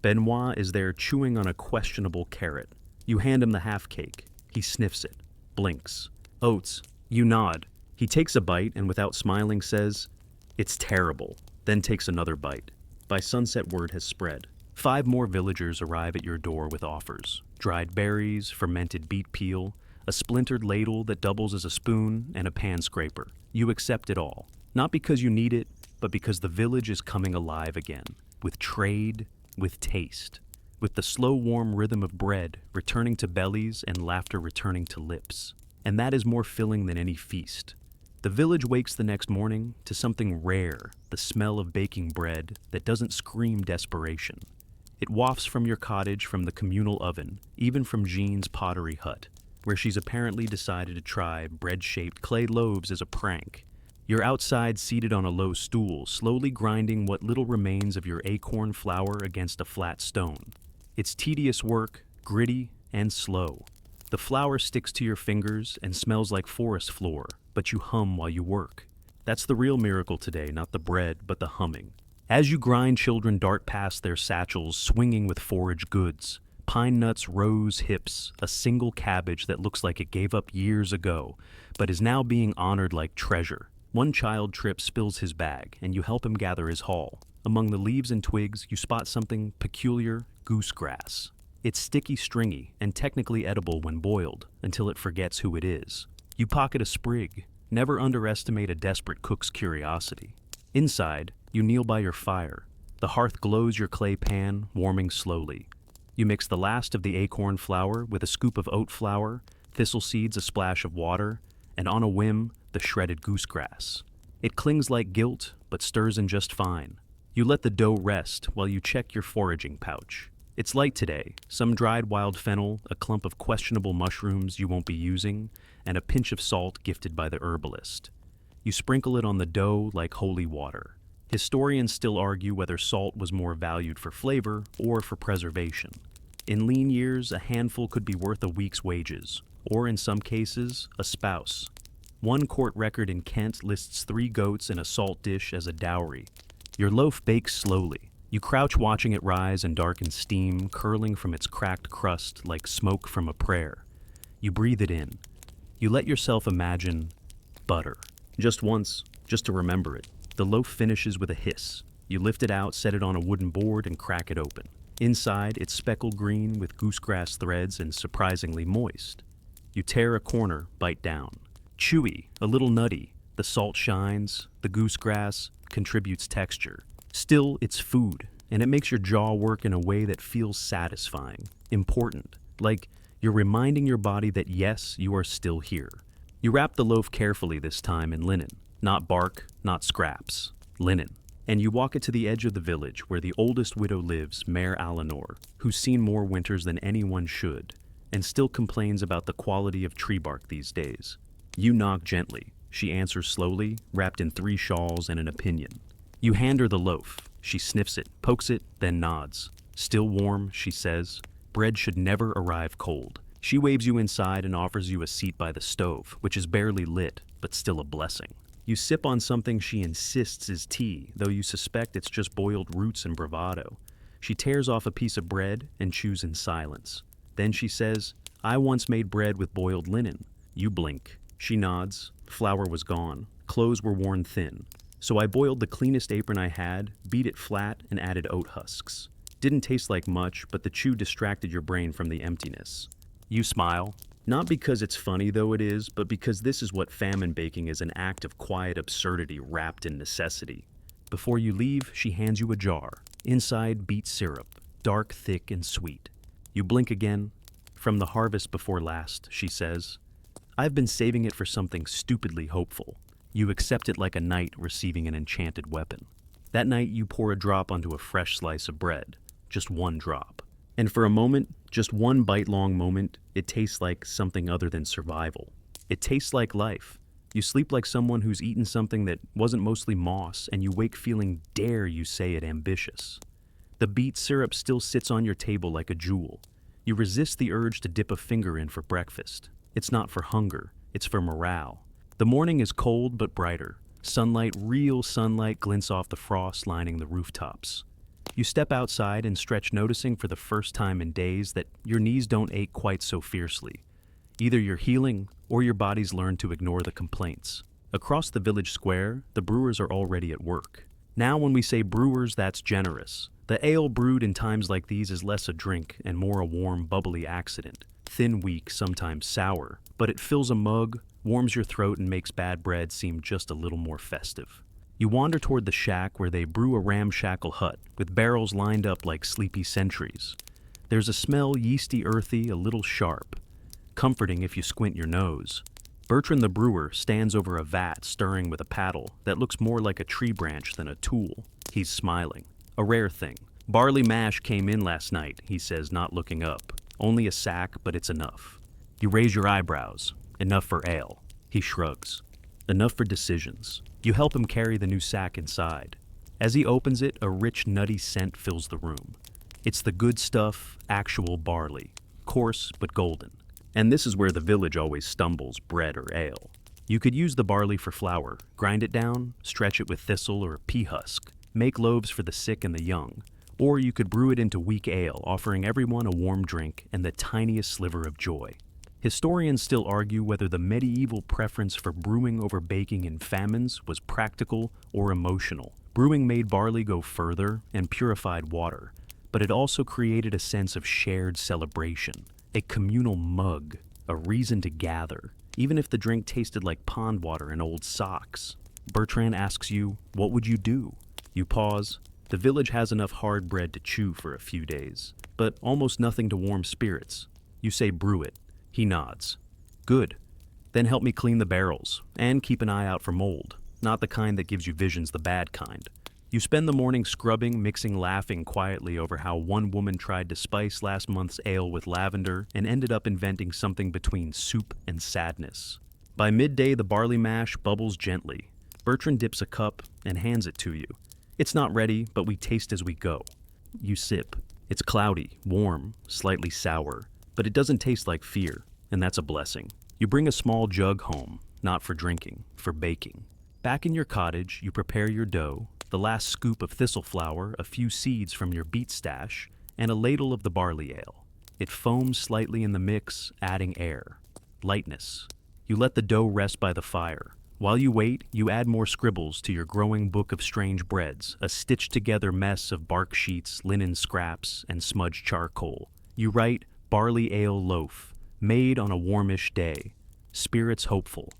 Benoit is there chewing on a questionable carrot. You hand him the half cake. He sniffs it, blinks. Oats. You nod. He takes a bite and without smiling says, "It's terrible," then takes another bite. By sunset word has spread. 5 more villagers arrive at your door with offers. Dried berries, fermented beet peel, a splintered ladle that doubles as a spoon, and a pan scraper. You accept it all. Not because you need it, but because the village is coming alive again. With trade, with taste. With the slow warm rhythm of bread returning to bellies and laughter returning to lips. And that is more filling than any feast. The village wakes the next morning to something rare, the smell of baking bread that doesn't scream desperation. It wafts from your cottage, from the communal oven, even from Jean's pottery hut, where she's apparently decided to try bread-shaped clay loaves as a prank. You're outside seated on a low stool, slowly grinding what little remains of your acorn flour against a flat stone. It's tedious work, gritty and slow. The flour sticks to your fingers and smells like forest floor, but you hum while you work. That's the real miracle today, not the bread, but the humming. As you grind, children dart past their satchels, swinging with forage goods. Pine nuts, rose hips, a single cabbage that looks like it gave up years ago, but is now being honored like treasure. One child trips, spills his bag, and you help him gather his haul. Among the leaves and twigs, you spot something peculiar: goosegrass. It's sticky, stringy, and technically edible when boiled until it forgets who it is. You pocket a sprig. Never underestimate a desperate cook's curiosity. Inside, you kneel by your fire. The hearth glows your clay pan, warming slowly. You mix the last of the acorn flour with a scoop of oat flour, thistle seeds, a splash of water, and on a whim, the shredded goosegrass. It clings like guilt, but stirs in just fine. You let the dough rest while you check your foraging pouch. It's light today, some dried wild fennel, a clump of questionable mushrooms you won't be using, and a pinch of salt gifted by the herbalist. You sprinkle it on the dough like holy water. Historians still argue whether salt was more valued for flavor or for preservation. In lean years, a handful could be worth a week's wages, or in some cases, a spouse. One court record in Kent lists 3 goats in a salt dish as a dowry. Your loaf bakes slowly. You crouch watching it rise and darken steam curling from its cracked crust like smoke from a prayer. You breathe it in. You let yourself imagine butter. Just once, just to remember it. The loaf finishes with a hiss. You lift it out, set it on a wooden board, and crack it open. Inside, it's speckled green with goosegrass threads and surprisingly moist. You tear a corner, bite down. Chewy, a little nutty. The salt shines, the goosegrass contributes texture. Still, it's food, and it makes your jaw work in a way that feels satisfying, important, like you're reminding your body that yes, you are still here. You wrap the loaf carefully this time in linen, not bark, not scraps, linen. And you walk it to the edge of the village where the oldest widow lives, Mare Alenor, who's seen more winters than anyone should, and still complains about the quality of tree bark these days. You knock gently. She answers slowly, wrapped in 3 shawls and an opinion. You hand her the loaf. She sniffs it, pokes it, then nods. Still warm, she says. Bread should never arrive cold. She waves you inside and offers you a seat by the stove, which is barely lit, but still a blessing. You sip on something she insists is tea, though you suspect it's just boiled roots and bravado. She tears off a piece of bread and chews in silence. Then she says, "I once made bread with boiled linen." You blink. She nods. Flour was gone. Clothes were worn thin. So I boiled the cleanest apron I had, beat it flat, and added oat husks. Didn't taste like much, but the chew distracted your brain from the emptiness. You smile. Not because it's funny, though it is, but because this is what famine baking is, an act of quiet absurdity wrapped in necessity. Before you leave, she hands you a jar. Inside, beet syrup, dark, thick, and sweet. You blink again. "From the harvest before last," she says. "I've been saving it for something stupidly hopeful." You accept it like a knight receiving an enchanted weapon. That night, you pour a drop onto a fresh slice of bread. Just one drop. And for a moment, just one bite-long moment, it tastes like something other than survival. It tastes like life. You sleep like someone who's eaten something that wasn't mostly moss, and you wake feeling, dare you say it, ambitious. The beet syrup still sits on your table like a jewel. You resist the urge to dip a finger in for breakfast. It's not for hunger, it's for morale. The morning is cold but brighter. Sunlight, real sunlight, glints off the frost lining the rooftops. You step outside and stretch, noticing for the first time in days that your knees don't ache quite so fiercely. Either you're healing, or your body's learned to ignore the complaints. Across the village square, the brewers are already at work. Now when we say brewers, that's generous. The ale brewed in times like these is less a drink and more a warm, bubbly accident. Thin, weak, sometimes sour, but it fills a mug, warms your throat, and makes bad bread seem just a little more festive. You wander toward the shack where they brew, a ramshackle hut, with barrels lined up like sleepy sentries. There's a smell yeasty, earthy, a little sharp. Comforting if you squint your nose. Bertrand the brewer stands over a vat stirring with a paddle that looks more like a tree branch than a tool. He's smiling. A rare thing. "Barley mash came in last night," he says, not looking up. "Only a sack, but it's enough." You raise your eyebrows. "Enough for ale." He shrugs. "Enough for decisions." You help him carry the new sack inside. As he opens it, a rich, nutty scent fills the room. It's the good stuff, actual barley. Coarse, but golden. And this is where the village always stumbles, bread or ale. You could use the barley for flour, grind it down, stretch it with thistle or pea husk, make loaves for the sick and the young. Or you could brew it into weak ale, offering everyone a warm drink and the tiniest sliver of joy. Historians still argue whether the medieval preference for brewing over baking in famines was practical or emotional. Brewing made barley go further and purified water, but it also created a sense of shared celebration, a communal mug, a reason to gather, even if the drink tasted like pond water and old socks. Bertrand asks you, what would you do? You pause. The village has enough hard bread to chew for a few days, but almost nothing to warm spirits. You say brew it. He nods. Good. Then help me clean the barrels, and keep an eye out for mold, not the kind that gives you visions, the bad kind. You spend the morning scrubbing, mixing, laughing quietly over how one woman tried to spice last month's ale with lavender and ended up inventing something between soup and sadness. By midday, the barley mash bubbles gently. Bertrand dips a cup and hands it to you. It's not ready, but we taste as we go. You sip. It's cloudy, warm, slightly sour, but it doesn't taste like fear, and that's a blessing. You bring a small jug home, not for drinking, for baking. Back in your cottage, you prepare your dough, the last scoop of thistle flour, a few seeds from your beet stash, and a ladle of the barley ale. It foams slightly in the mix, adding air. Lightness. You let the dough rest by the fire. While you wait, you add more scribbles to your growing book of strange breads, a stitched-together mess of bark sheets, linen scraps, and smudged charcoal. You write, barley ale loaf, made on a warmish day. Spirits hopeful.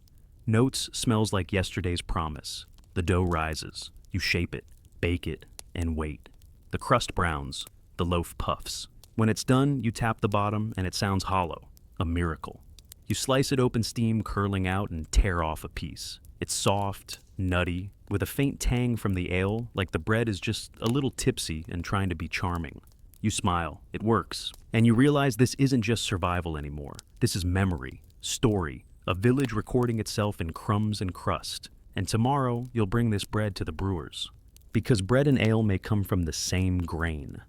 Notes smells like yesterday's promise. The dough rises. You shape it, bake it, and wait. The crust browns. The loaf puffs. When it's done, you tap the bottom, and it sounds hollow. A miracle. You slice it open, steam curling out, and tear off a piece. It's soft, nutty, with a faint tang from the ale, like the bread is just a little tipsy and trying to be charming. You smile. It works. And you realize this isn't just survival anymore. This is memory, story, a village recording itself in crumbs and crust. And tomorrow, you'll bring this bread to the brewers. Because bread and ale may come from the same grain,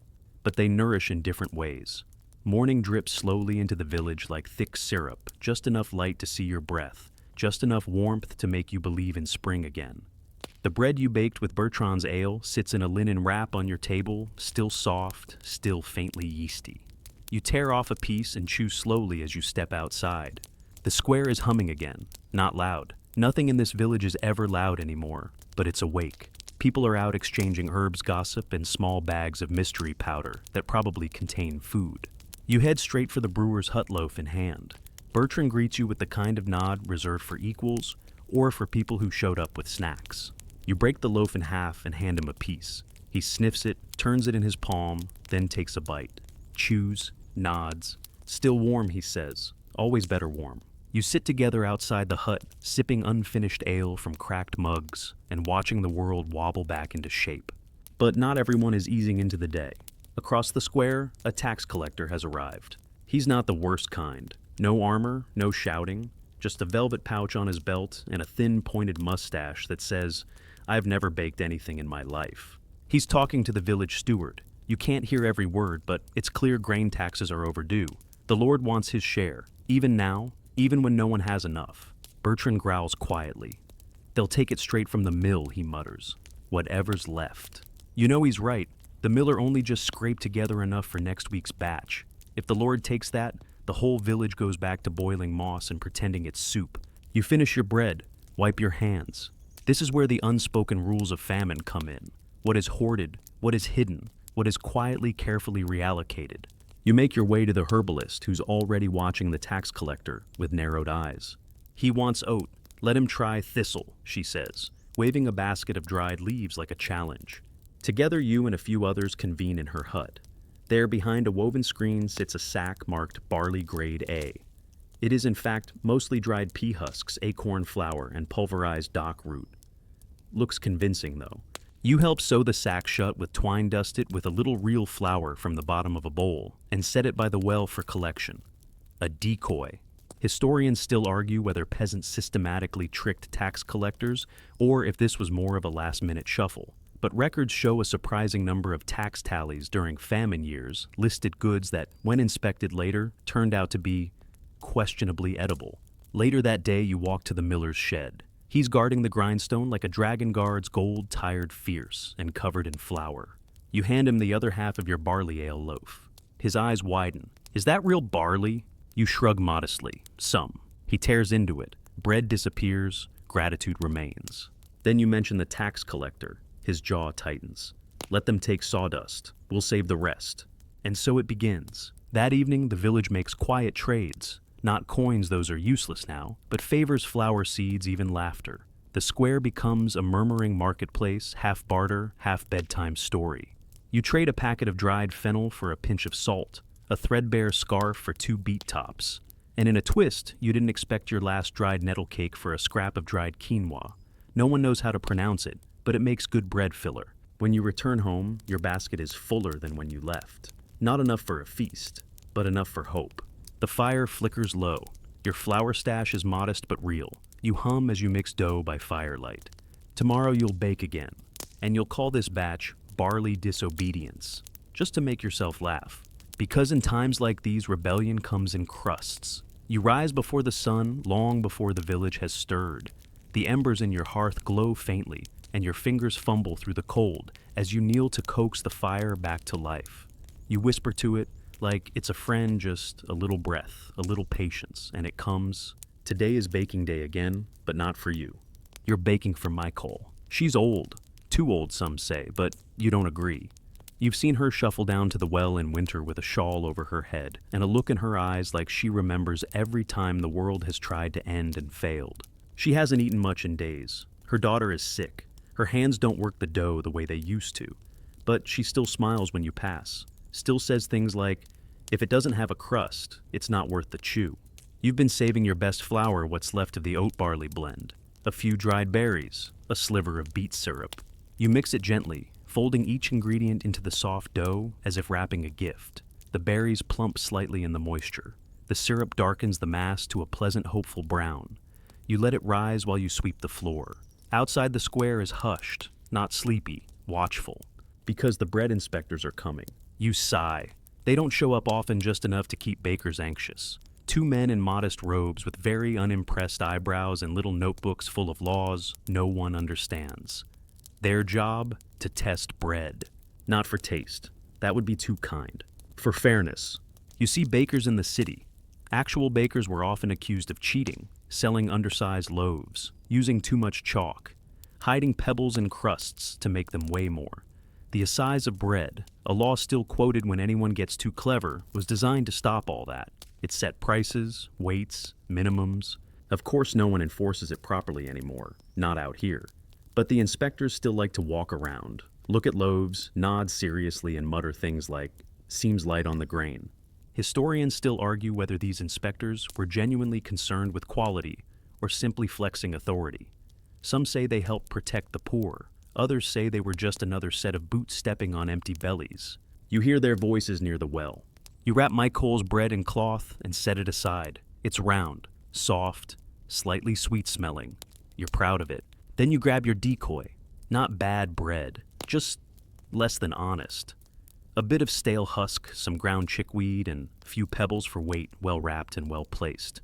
but they nourish in different ways. Morning drips slowly into the village like thick syrup, just enough light to see your breath, just enough warmth to make you believe in spring again. The bread you baked with Bertrand's ale sits in a linen wrap on your table, still soft, still faintly yeasty. You tear off a piece and chew slowly as you step outside. The square is humming again, not loud. Nothing in this village is ever loud anymore, but it's awake. People are out exchanging herbs gossip and small bags of mystery powder that probably contain food. You head straight for the brewer's hut loaf in hand. Bertrand greets you with the kind of nod reserved for equals or for people who showed up with snacks. You break the loaf in half and hand him a piece. He sniffs it, turns it in his palm, then takes a bite. Chews, nods. Still warm, he says. Always better warm. You sit together outside the hut, sipping unfinished ale from cracked mugs and watching the world wobble back into shape. But not everyone is easing into the day. Across the square, a tax collector has arrived. He's not the worst kind. No armor, no shouting, just a velvet pouch on his belt and a thin, pointed mustache that says, "I've never baked anything in my life." He's talking to the village steward. You can't hear every word, but it's clear grain taxes are overdue. The Lord wants his share, even now, even when no one has enough. Bertrand growls quietly. "They'll take it straight from the mill," he mutters. "Whatever's left." You know he's right. The miller only just scraped together enough for next week's batch. If the Lord takes that, the whole village goes back to boiling moss and pretending it's soup. You finish your bread, wipe your hands. This is where the unspoken rules of famine come in. What is hoarded, what is hidden, what is quietly, carefully reallocated. You make your way to the herbalist who's already watching the tax collector with narrowed eyes. He wants oat. Let him try thistle, she says, waving a basket of dried leaves like a challenge. Together, you and a few others convene in her hut. There, behind a woven screen, sits a sack marked Barley Grade A. It is, in fact, mostly dried pea husks, acorn flour, and pulverized dock root. Looks convincing, though. You help sew the sack shut with twine dusted with a little real flour from the bottom of a bowl and set it by the well for collection. A decoy. Historians still argue whether peasants systematically tricked tax collectors or if this was more of a last-minute shuffle. But records show a surprising number of tax tallies during famine years listed goods that, when inspected later, turned out to be questionably edible. Later that day, you walk to the miller's shed. He's guarding the grindstone like a dragon guards, gold, tired, fierce, and covered in flour. You hand him the other half of your barley ale loaf. His eyes widen. "Is that real barley?" You shrug modestly. "Some." He tears into it. Bread disappears. Gratitude remains. Then you mention the tax collector. His jaw tightens. Let them take sawdust. We'll save the rest. And so it begins. That evening, the village makes quiet trades. Not coins, those are useless now, but favors, flower seeds, even laughter. The square becomes a murmuring marketplace, half barter, half bedtime story. You trade a packet of dried fennel for a pinch of salt, a threadbare scarf for 2 beet tops. And in a twist, you didn't expect your last dried nettle cake for a scrap of dried quinoa. No one knows how to pronounce it, but it makes good bread filler. When you return home, your basket is fuller than when you left. Not enough for a feast, but enough for hope. The fire flickers low. Your flour stash is modest but real. You hum as you mix dough by firelight. Tomorrow you'll bake again, and you'll call this batch Barley Disobedience, just to make yourself laugh. Because in times like these, rebellion comes in crusts. You rise before the sun, long before the village has stirred. The embers in your hearth glow faintly, and your fingers fumble through the cold as you kneel to coax the fire back to life. You whisper to it, like it's a friend, just a little breath, a little patience, and it comes. Today is baking day again, but not for you. You're baking for Michael. She's old, too old some say, but you don't agree. You've seen her shuffle down to the well in winter with a shawl over her head, and a look in her eyes like she remembers every time the world has tried to end and failed. She hasn't eaten much in days. Her daughter is sick. Her hands don't work the dough the way they used to. But she still smiles when you pass. Still says things like, if it doesn't have a crust, it's not worth the chew. You've been saving your best flour, what's left of the oat barley blend, a few dried berries, a sliver of beet syrup. You mix it gently, folding each ingredient into the soft dough as if wrapping a gift. The berries plump slightly in the moisture. The syrup darkens the mass to a pleasant, hopeful brown. You let it rise while you sweep the floor. Outside the square is hushed, not sleepy, watchful. Because the bread inspectors are coming. You sigh. They don't show up often, just enough to keep bakers anxious. 2 men in modest robes with very unimpressed eyebrows and little notebooks full of laws no one understands. Their job? To test bread. Not for taste. That would be too kind. For fairness. You see bakers in the city. Actual bakers were often accused of cheating, selling undersized loaves, using too much chalk, hiding pebbles in crusts to make them weigh more. The assize of bread, a law still quoted when anyone gets too clever, was designed to stop all that. It set prices, weights, minimums. Of course, no one enforces it properly anymore, not out here. But the inspectors still like to walk around, look at loaves, nod seriously, and mutter things like, seems light on the grain. Historians still argue whether these inspectors were genuinely concerned with quality or simply flexing authority. Some say they helped protect the poor. Others say they were just another set of boots stepping on empty bellies. You hear their voices near the well. You wrap Michael's bread in cloth and set it aside. It's round, soft, slightly sweet-smelling. You're proud of it. Then you grab your decoy. Not bad bread, just less than honest. A bit of stale husk, some ground chickweed, and a few pebbles for weight, well wrapped and well placed.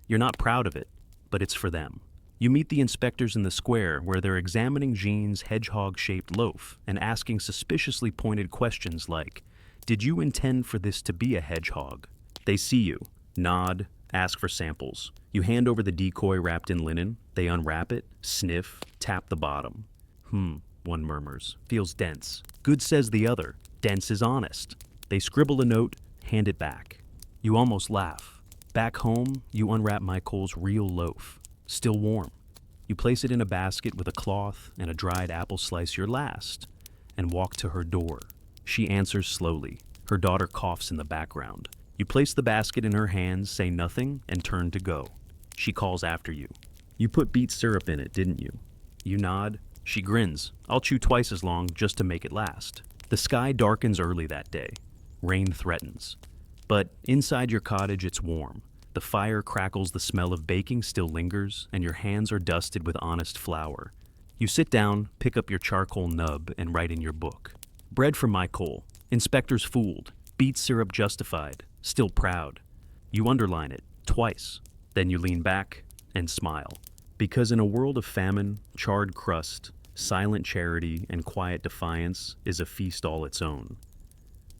You're not proud of it, but it's for them. You meet the inspectors in the square where they're examining Jean's hedgehog-shaped loaf and asking suspiciously pointed questions like, did you intend for this to be a hedgehog? They see you, nod, ask for samples. You hand over the decoy wrapped in linen. They unwrap it, sniff, tap the bottom. One murmurs. Feels dense. Good, says the other. Dense is honest. They scribble a note, hand it back. You almost laugh. Back home, you unwrap Michael's real loaf. Still warm. You place it in a basket with a cloth and a dried apple slice, your last, and walk to her door. She answers slowly. Her daughter coughs in the background. You place the basket in her hands, say nothing, and turn to go. She calls after you. You put beet syrup in it, didn't you? You nod. She grins. I'll chew twice as long just to make it last. The sky darkens early that day. Rain threatens. But inside your cottage, it's warm. The fire crackles, the smell of baking still lingers, and your hands are dusted with honest flour. You sit down, pick up your charcoal nub, and write in your book. Bread for Michael. Inspectors fooled. Beet syrup justified. Still proud. You underline it, twice. Then you lean back and smile. Because in a world of famine, charred crust, silent charity, and quiet defiance is a feast all its own.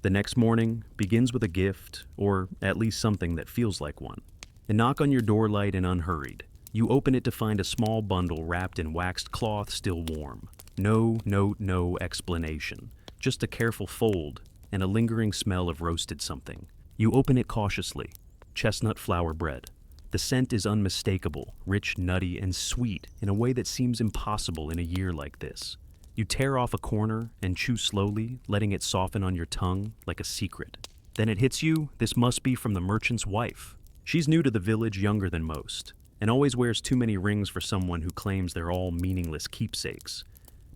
The next morning begins with a gift, or at least something that feels like one. A knock on your door light and unhurried. You open it to find a small bundle wrapped in waxed cloth still warm. No note, no explanation. just a careful fold and a lingering smell of roasted something. You open it cautiously. Chestnut flour bread. The scent is unmistakable, rich, nutty, and sweet in a way that seems impossible in a year like this. You tear off a corner and chew slowly, letting it soften on your tongue like a secret. Then it hits you, this must be from the merchant's wife. She's new to the village, younger than most, and always wears too many rings for someone who claims they're all meaningless keepsakes.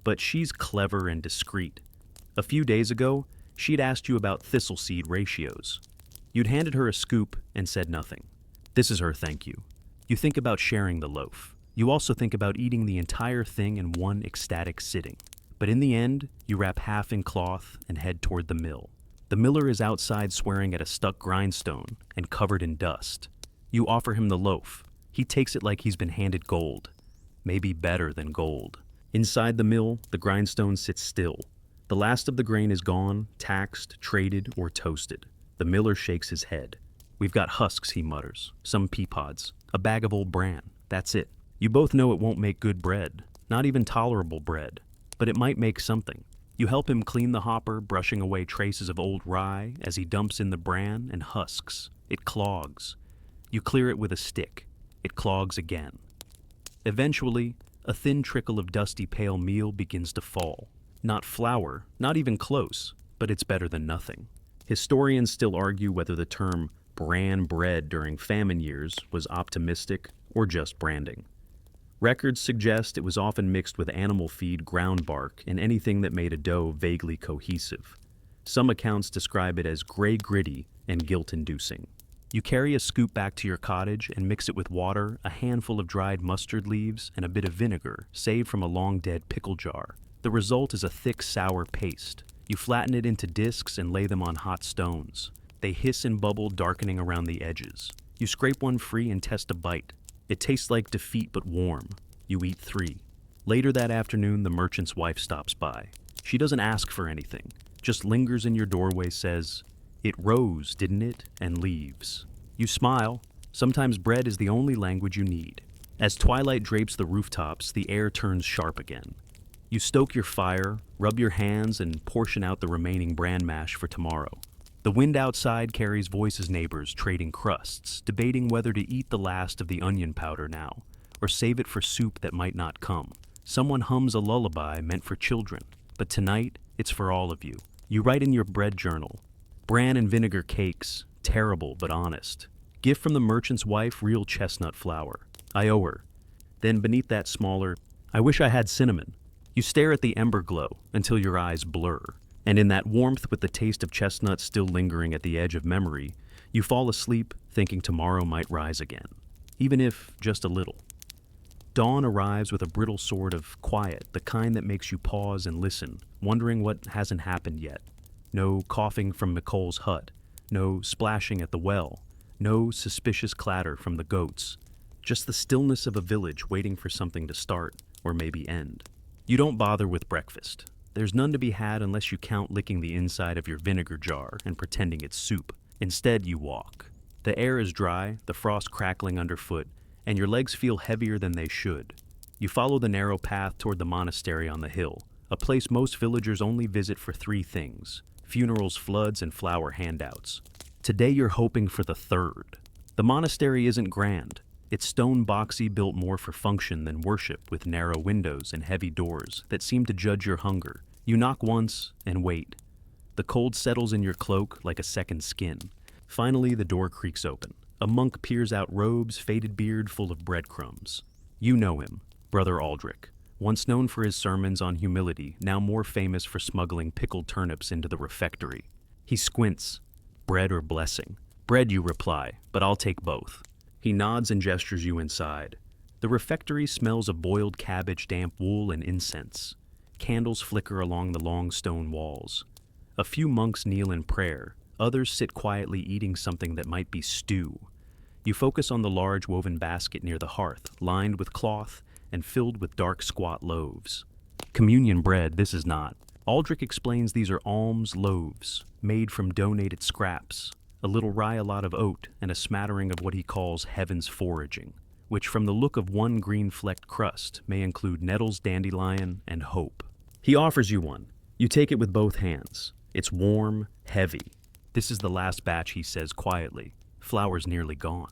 But she's clever and discreet. A few days ago, she'd asked you about thistle seed ratios. You'd handed her a scoop and said nothing. This is her thank you. You think about sharing the loaf. You also think about eating the entire thing in one ecstatic sitting. But in the end, you wrap half in cloth and head toward the mill. The miller is outside swearing at a stuck grindstone and covered in dust. You offer him the loaf. He takes it like he's been handed gold. Maybe better than gold. Inside the mill, the grindstone sits still. The last of the grain is gone, taxed, traded, or toasted. The miller shakes his head. We've got husks, he mutters. Some pea pods. A bag of old bran. That's it. You both know it won't make good bread. Not even tolerable bread. But it might make something. You help him clean the hopper, brushing away traces of old rye as he dumps in the bran and husks. It clogs. You clear it with a stick. It clogs again. Eventually, a thin trickle of dusty pale meal begins to fall. Not flour, not even close, but it's better than nothing. Historians still argue whether the term bran bread during famine years was optimistic or just branding. Records suggest it was often mixed with animal feed, ground bark, and anything that made a dough vaguely cohesive. Some accounts describe it as gray gritty and guilt-inducing. You carry a scoop back to your cottage and mix it with water, a handful of dried mustard leaves, and a bit of vinegar, saved from a long-dead pickle jar. The result is a thick, sour paste. You flatten it into discs and lay them on hot stones. They hiss and bubble, darkening around the edges. You scrape one free and test a bite. It tastes like defeat but warm. You eat 3. Later that afternoon, the merchant's wife stops by. She doesn't ask for anything, just lingers in your doorway, says, "It rose, didn't it?" and leaves. You smile. Sometimes bread is the only language you need. As twilight drapes the rooftops, the air turns sharp again. You stoke your fire, rub your hands, and portion out the remaining bran mash for tomorrow. The wind outside carries voices, neighbors trading crusts, debating whether to eat the last of the onion powder now, or save it for soup that might not come. Someone hums a lullaby meant for children, but tonight it's for all of you. You write in your bread journal, bran and vinegar cakes, terrible but honest. Gift from the merchant's wife, real chestnut flour. I owe her. Then beneath that smaller, I wish I had cinnamon. You stare at the ember glow until your eyes blur. And in that warmth, with the taste of chestnuts still lingering at the edge of memory, you fall asleep thinking tomorrow might rise again, even if just a little. Dawn arrives with a brittle sort of quiet, the kind that makes you pause and listen, wondering what hasn't happened yet. No coughing from McColl's hut, no splashing at the well, no suspicious clatter from the goats, just the stillness of a village waiting for something to start or maybe end. You don't bother with breakfast. There's none to be had unless you count licking the inside of your vinegar jar and pretending it's soup. Instead, you walk. The air is dry, the frost crackling underfoot, and your legs feel heavier than they should. You follow the narrow path toward the monastery on the hill, a place most villagers only visit for 3 things: funerals, floods, and flower handouts. Today you're hoping for the 3rd. The monastery isn't grand. It's stone boxy, built more for function than worship, with narrow windows and heavy doors that seem to judge your hunger. You knock once and wait. The cold settles in your cloak like a second skin. Finally, the door creaks open. A monk peers out, robes, faded beard full of breadcrumbs. You know him, Brother Aldrich, once known for his sermons on humility, now more famous for smuggling pickled turnips into the refectory. He squints. Bread or blessing? Bread, you reply, but I'll take both. He nods and gestures you inside. The refectory smells of boiled cabbage, damp wool, and incense. Candles flicker along the long stone walls. A few monks kneel in prayer. Others sit quietly eating something that might be stew. You focus on the large woven basket near the hearth, lined with cloth and filled with dark, squat loaves. Communion bread, this is not. Aldrich explains these are alms loaves, made from donated scraps, a little rye, a lot of oat, and a smattering of what he calls heaven's foraging, which from the look of one green-flecked crust may include nettles, dandelion, and hope. He offers you one. You take it with both hands. It's warm, heavy. This is the last batch, he says quietly. Flour's nearly gone.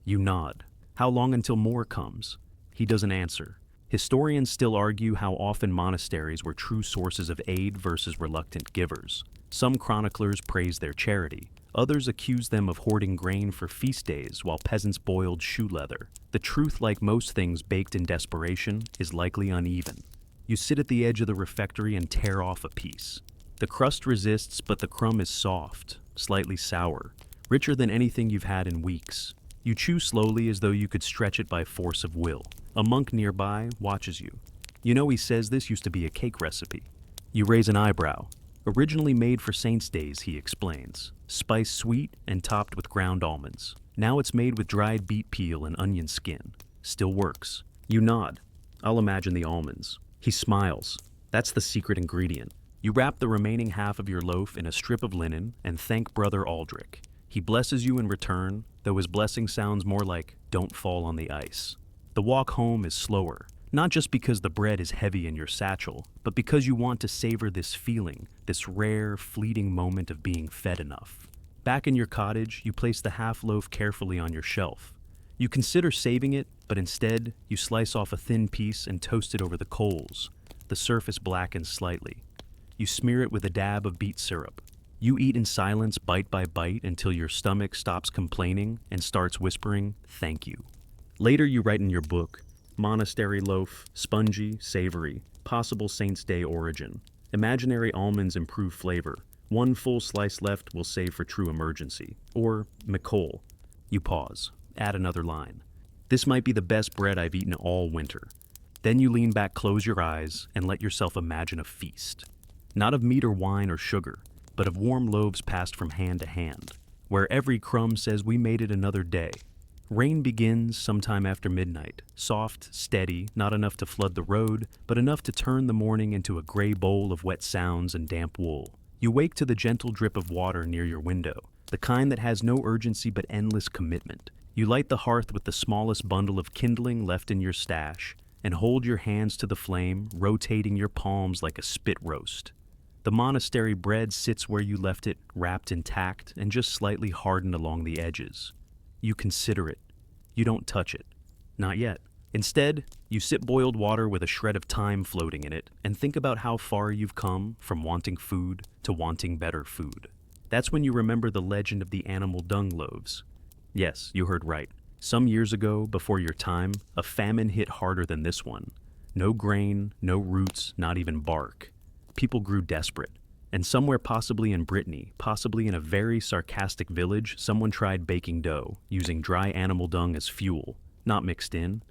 You nod. How long until more comes? He doesn't answer. Historians still argue how often monasteries were true sources of aid versus reluctant givers. Some chroniclers praise their charity. Others accuse them of hoarding grain for feast days while peasants boiled shoe leather. The truth, like most things baked in desperation, is likely uneven. You sit at the edge of the refectory and tear off a piece. The crust resists, but the crumb is soft, slightly sour, richer than anything you've had in weeks. You chew slowly as though you could stretch it by force of will. A monk nearby watches you. You know he says this used to be a cake recipe. You raise an eyebrow. Originally made for saints' days, he explains. Spiced sweet and topped with ground almonds. Now it's made with dried beet peel and onion skin. Still works. You nod. I'll imagine the almonds. He smiles. That's the secret ingredient. You wrap the remaining half of your loaf in a strip of linen and thank Brother Aldrich. He blesses you in return, though his blessing sounds more like, "Don't fall on the ice." The walk home is slower, not just because the bread is heavy in your satchel, but because you want to savor this feeling, this rare, fleeting moment of being fed enough. Back in your cottage, you place the half loaf carefully on your shelf. You consider saving it, but instead, you slice off a thin piece and toast it over the coals. The surface blackens slightly. You smear it with a dab of beet syrup. You eat in silence, bite by bite, until your stomach stops complaining and starts whispering, "Thank you." Later, you write in your book, monastery loaf, spongy, savory, possible Saints' Day origin. Imaginary almonds improve flavor. One full slice left will save for true emergency. Or, Nicole. You pause. Add another line. This might be the best bread I've eaten all winter. Then you lean back, close your eyes, and let yourself imagine a feast. Not of meat or wine or sugar, but of warm loaves passed from hand to hand, where every crumb says we made it another day. Rain begins sometime after midnight, soft, steady, not enough to flood the road, but enough to turn the morning into a gray bowl of wet sounds and damp wool. You wake to the gentle drip of water near your window, the kind that has no urgency but endless commitment. You light the hearth with the smallest bundle of kindling left in your stash, and hold your hands to the flame, rotating your palms like a spit roast. The monastery bread sits where you left it, wrapped intact and just slightly hardened along the edges. You consider it. You don't touch it. Not yet. Instead, you sip boiled water with a shred of thyme floating in it and think about how far you've come from wanting food to wanting better food. That's when you remember the legend of the animal dung loaves. Yes, you heard right. Some years ago, before your time, a famine hit harder than this one. No grain, no roots, not even bark. People grew desperate. And somewhere, possibly in Brittany, possibly in a very sarcastic village, someone tried baking dough, using dry animal dung as fuel, not mixed in,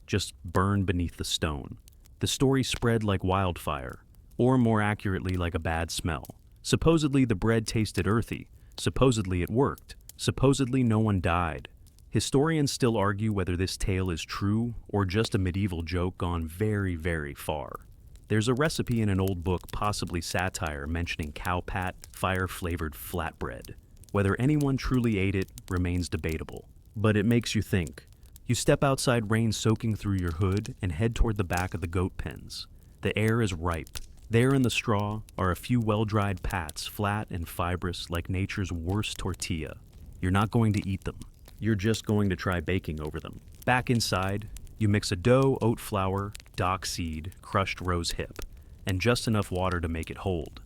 just burned beneath the stone. The story spread like wildfire, or more accurately, like a bad smell. Supposedly the bread tasted earthy. Supposedly it worked. Supposedly no one died. Historians still argue whether this tale is true or just a medieval joke gone very, very far. There's a recipe in an old book, possibly satire, mentioning cowpat, fire-flavored flatbread. Whether anyone truly ate it remains debatable, but it makes you think. You step outside, rain soaking through your hood, and head toward the back of the goat pens. The air is ripe. There in the straw are a few well-dried pats, flat and fibrous like nature's worst tortilla. You're not going to eat them. You're just going to try baking over them. Back inside, you mix a dough, oat flour, dock seed, crushed rose hip, and just enough water to make it hold.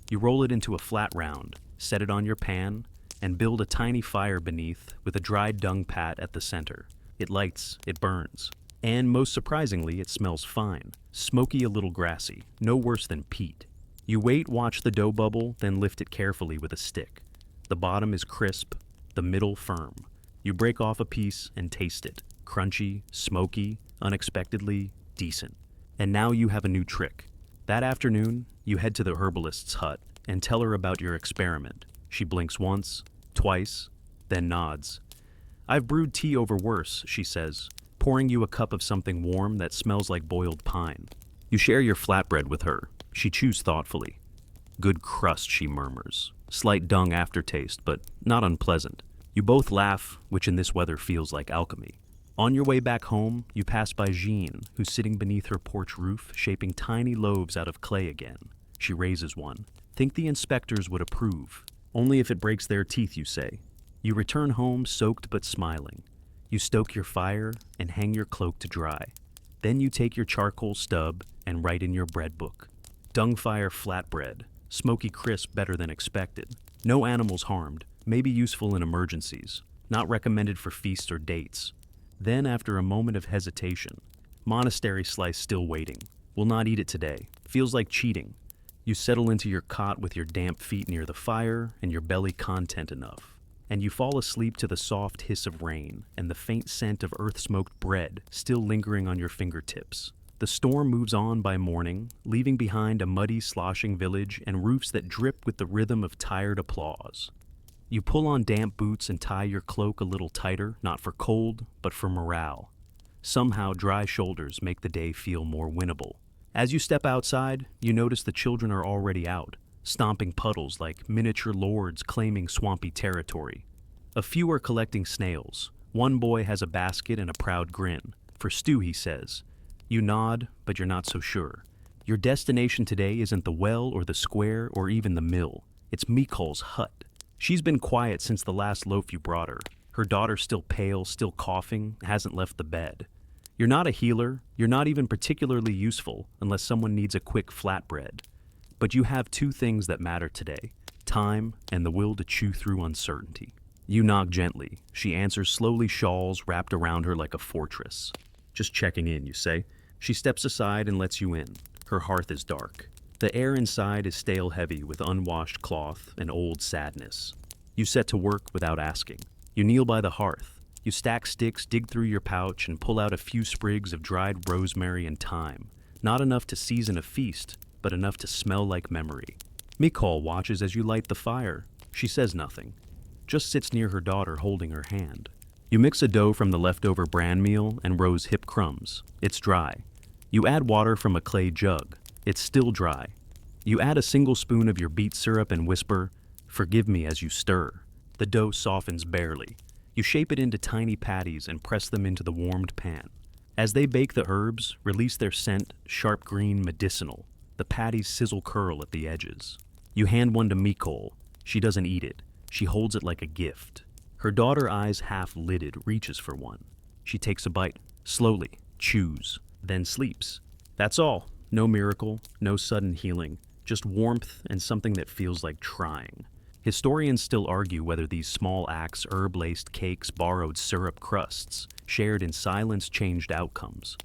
You roll it into a flat round, set it on your pan, and build a tiny fire beneath with a dried dung pat at the center. It lights, it burns. And most surprisingly, it smells fine. Smoky, a little grassy, no worse than peat. You wait, watch the dough bubble, then lift it carefully with a stick. The bottom is crisp, the middle firm. You break off a piece and taste it. Crunchy, smoky, unexpectedly decent. And now you have a new trick. That afternoon, you head to the herbalist's hut and tell her about your experiment. She blinks once, twice, then nods. "I've brewed tea over worse," she says, pouring you a cup of something warm that smells like boiled pine. You share your flatbread with her. She chews thoughtfully. "Good crust," she murmurs. Slight dung aftertaste, but not unpleasant. You both laugh, which in this weather feels like alchemy. On your way back home, you pass by Jean, who's sitting beneath her porch roof, shaping tiny loaves out of clay again. She raises one. Think the inspectors would approve. Only if it breaks their teeth, you say. You return home soaked but smiling. You stoke your fire and hang your cloak to dry. Then you take your charcoal stub and write in your bread book. Dungfire flatbread, smoky crisp better than expected. No animals harmed, maybe useful in emergencies, not recommended for feasts or dates. Then, after a moment of hesitation, monastery slice still waiting. Will not eat it today. Feels like cheating. You settle into your cot with your damp feet near the fire and your belly content enough. And you fall asleep to the soft hiss of rain and the faint scent of earth-smoked bread still lingering on your fingertips. The storm moves on by morning, leaving behind a muddy, sloshing village and roofs that drip with the rhythm of tired applause. You pull on damp boots and tie your cloak a little tighter, not for cold, but for morale. Somehow, dry shoulders make the day feel more winnable. As you step outside, you notice the children are already out, stomping puddles like miniature lords claiming swampy territory. A few are collecting snails. One boy has a basket and a proud grin. For stew, he says. You nod, but you're not so sure. Your destination today isn't the well or the square or even the mill. It's Mikol's hut. She's been quiet since the last loaf you brought her. Her daughter still pale, still coughing, hasn't left the bed. You're not a healer, you're not even particularly useful unless someone needs a quick flatbread. But you have two things that matter today, time and the will to chew through uncertainty. You knock gently. She answers slowly, shawls wrapped around her like a fortress. Just checking in, you say. She steps aside and lets you in. Her hearth is dark. The air inside is stale heavy with unwashed cloth and old sadness. You set to work without asking. You kneel by the hearth. You stack sticks, dig through your pouch, and pull out a few sprigs of dried rosemary and thyme. Not enough to season a feast, but enough to smell like memory. Mikol watches as you light the fire. She says nothing. Just sits near her daughter holding her hand. You mix a dough from the leftover bran meal and rose hip crumbs. It's dry. You add water from a clay jug. It's still dry. You add a single spoon of your beet syrup and whisper, "Forgive me," as you stir. The dough softens barely. You shape it into tiny patties and press them into the warmed pan. As they bake, the herbs release their scent, sharp green, medicinal. The patties sizzle curl at the edges. You hand one to Mikol. She doesn't eat it. She holds it like a gift. Her daughter, eyes half-lidded, reaches for one. She takes a bite, slowly, chews, then sleeps. That's all. No miracle, no sudden healing, just warmth and something that feels like trying. Historians still argue whether these small acts, herb-laced cakes, borrowed syrup crusts, shared in silence changed outcomes.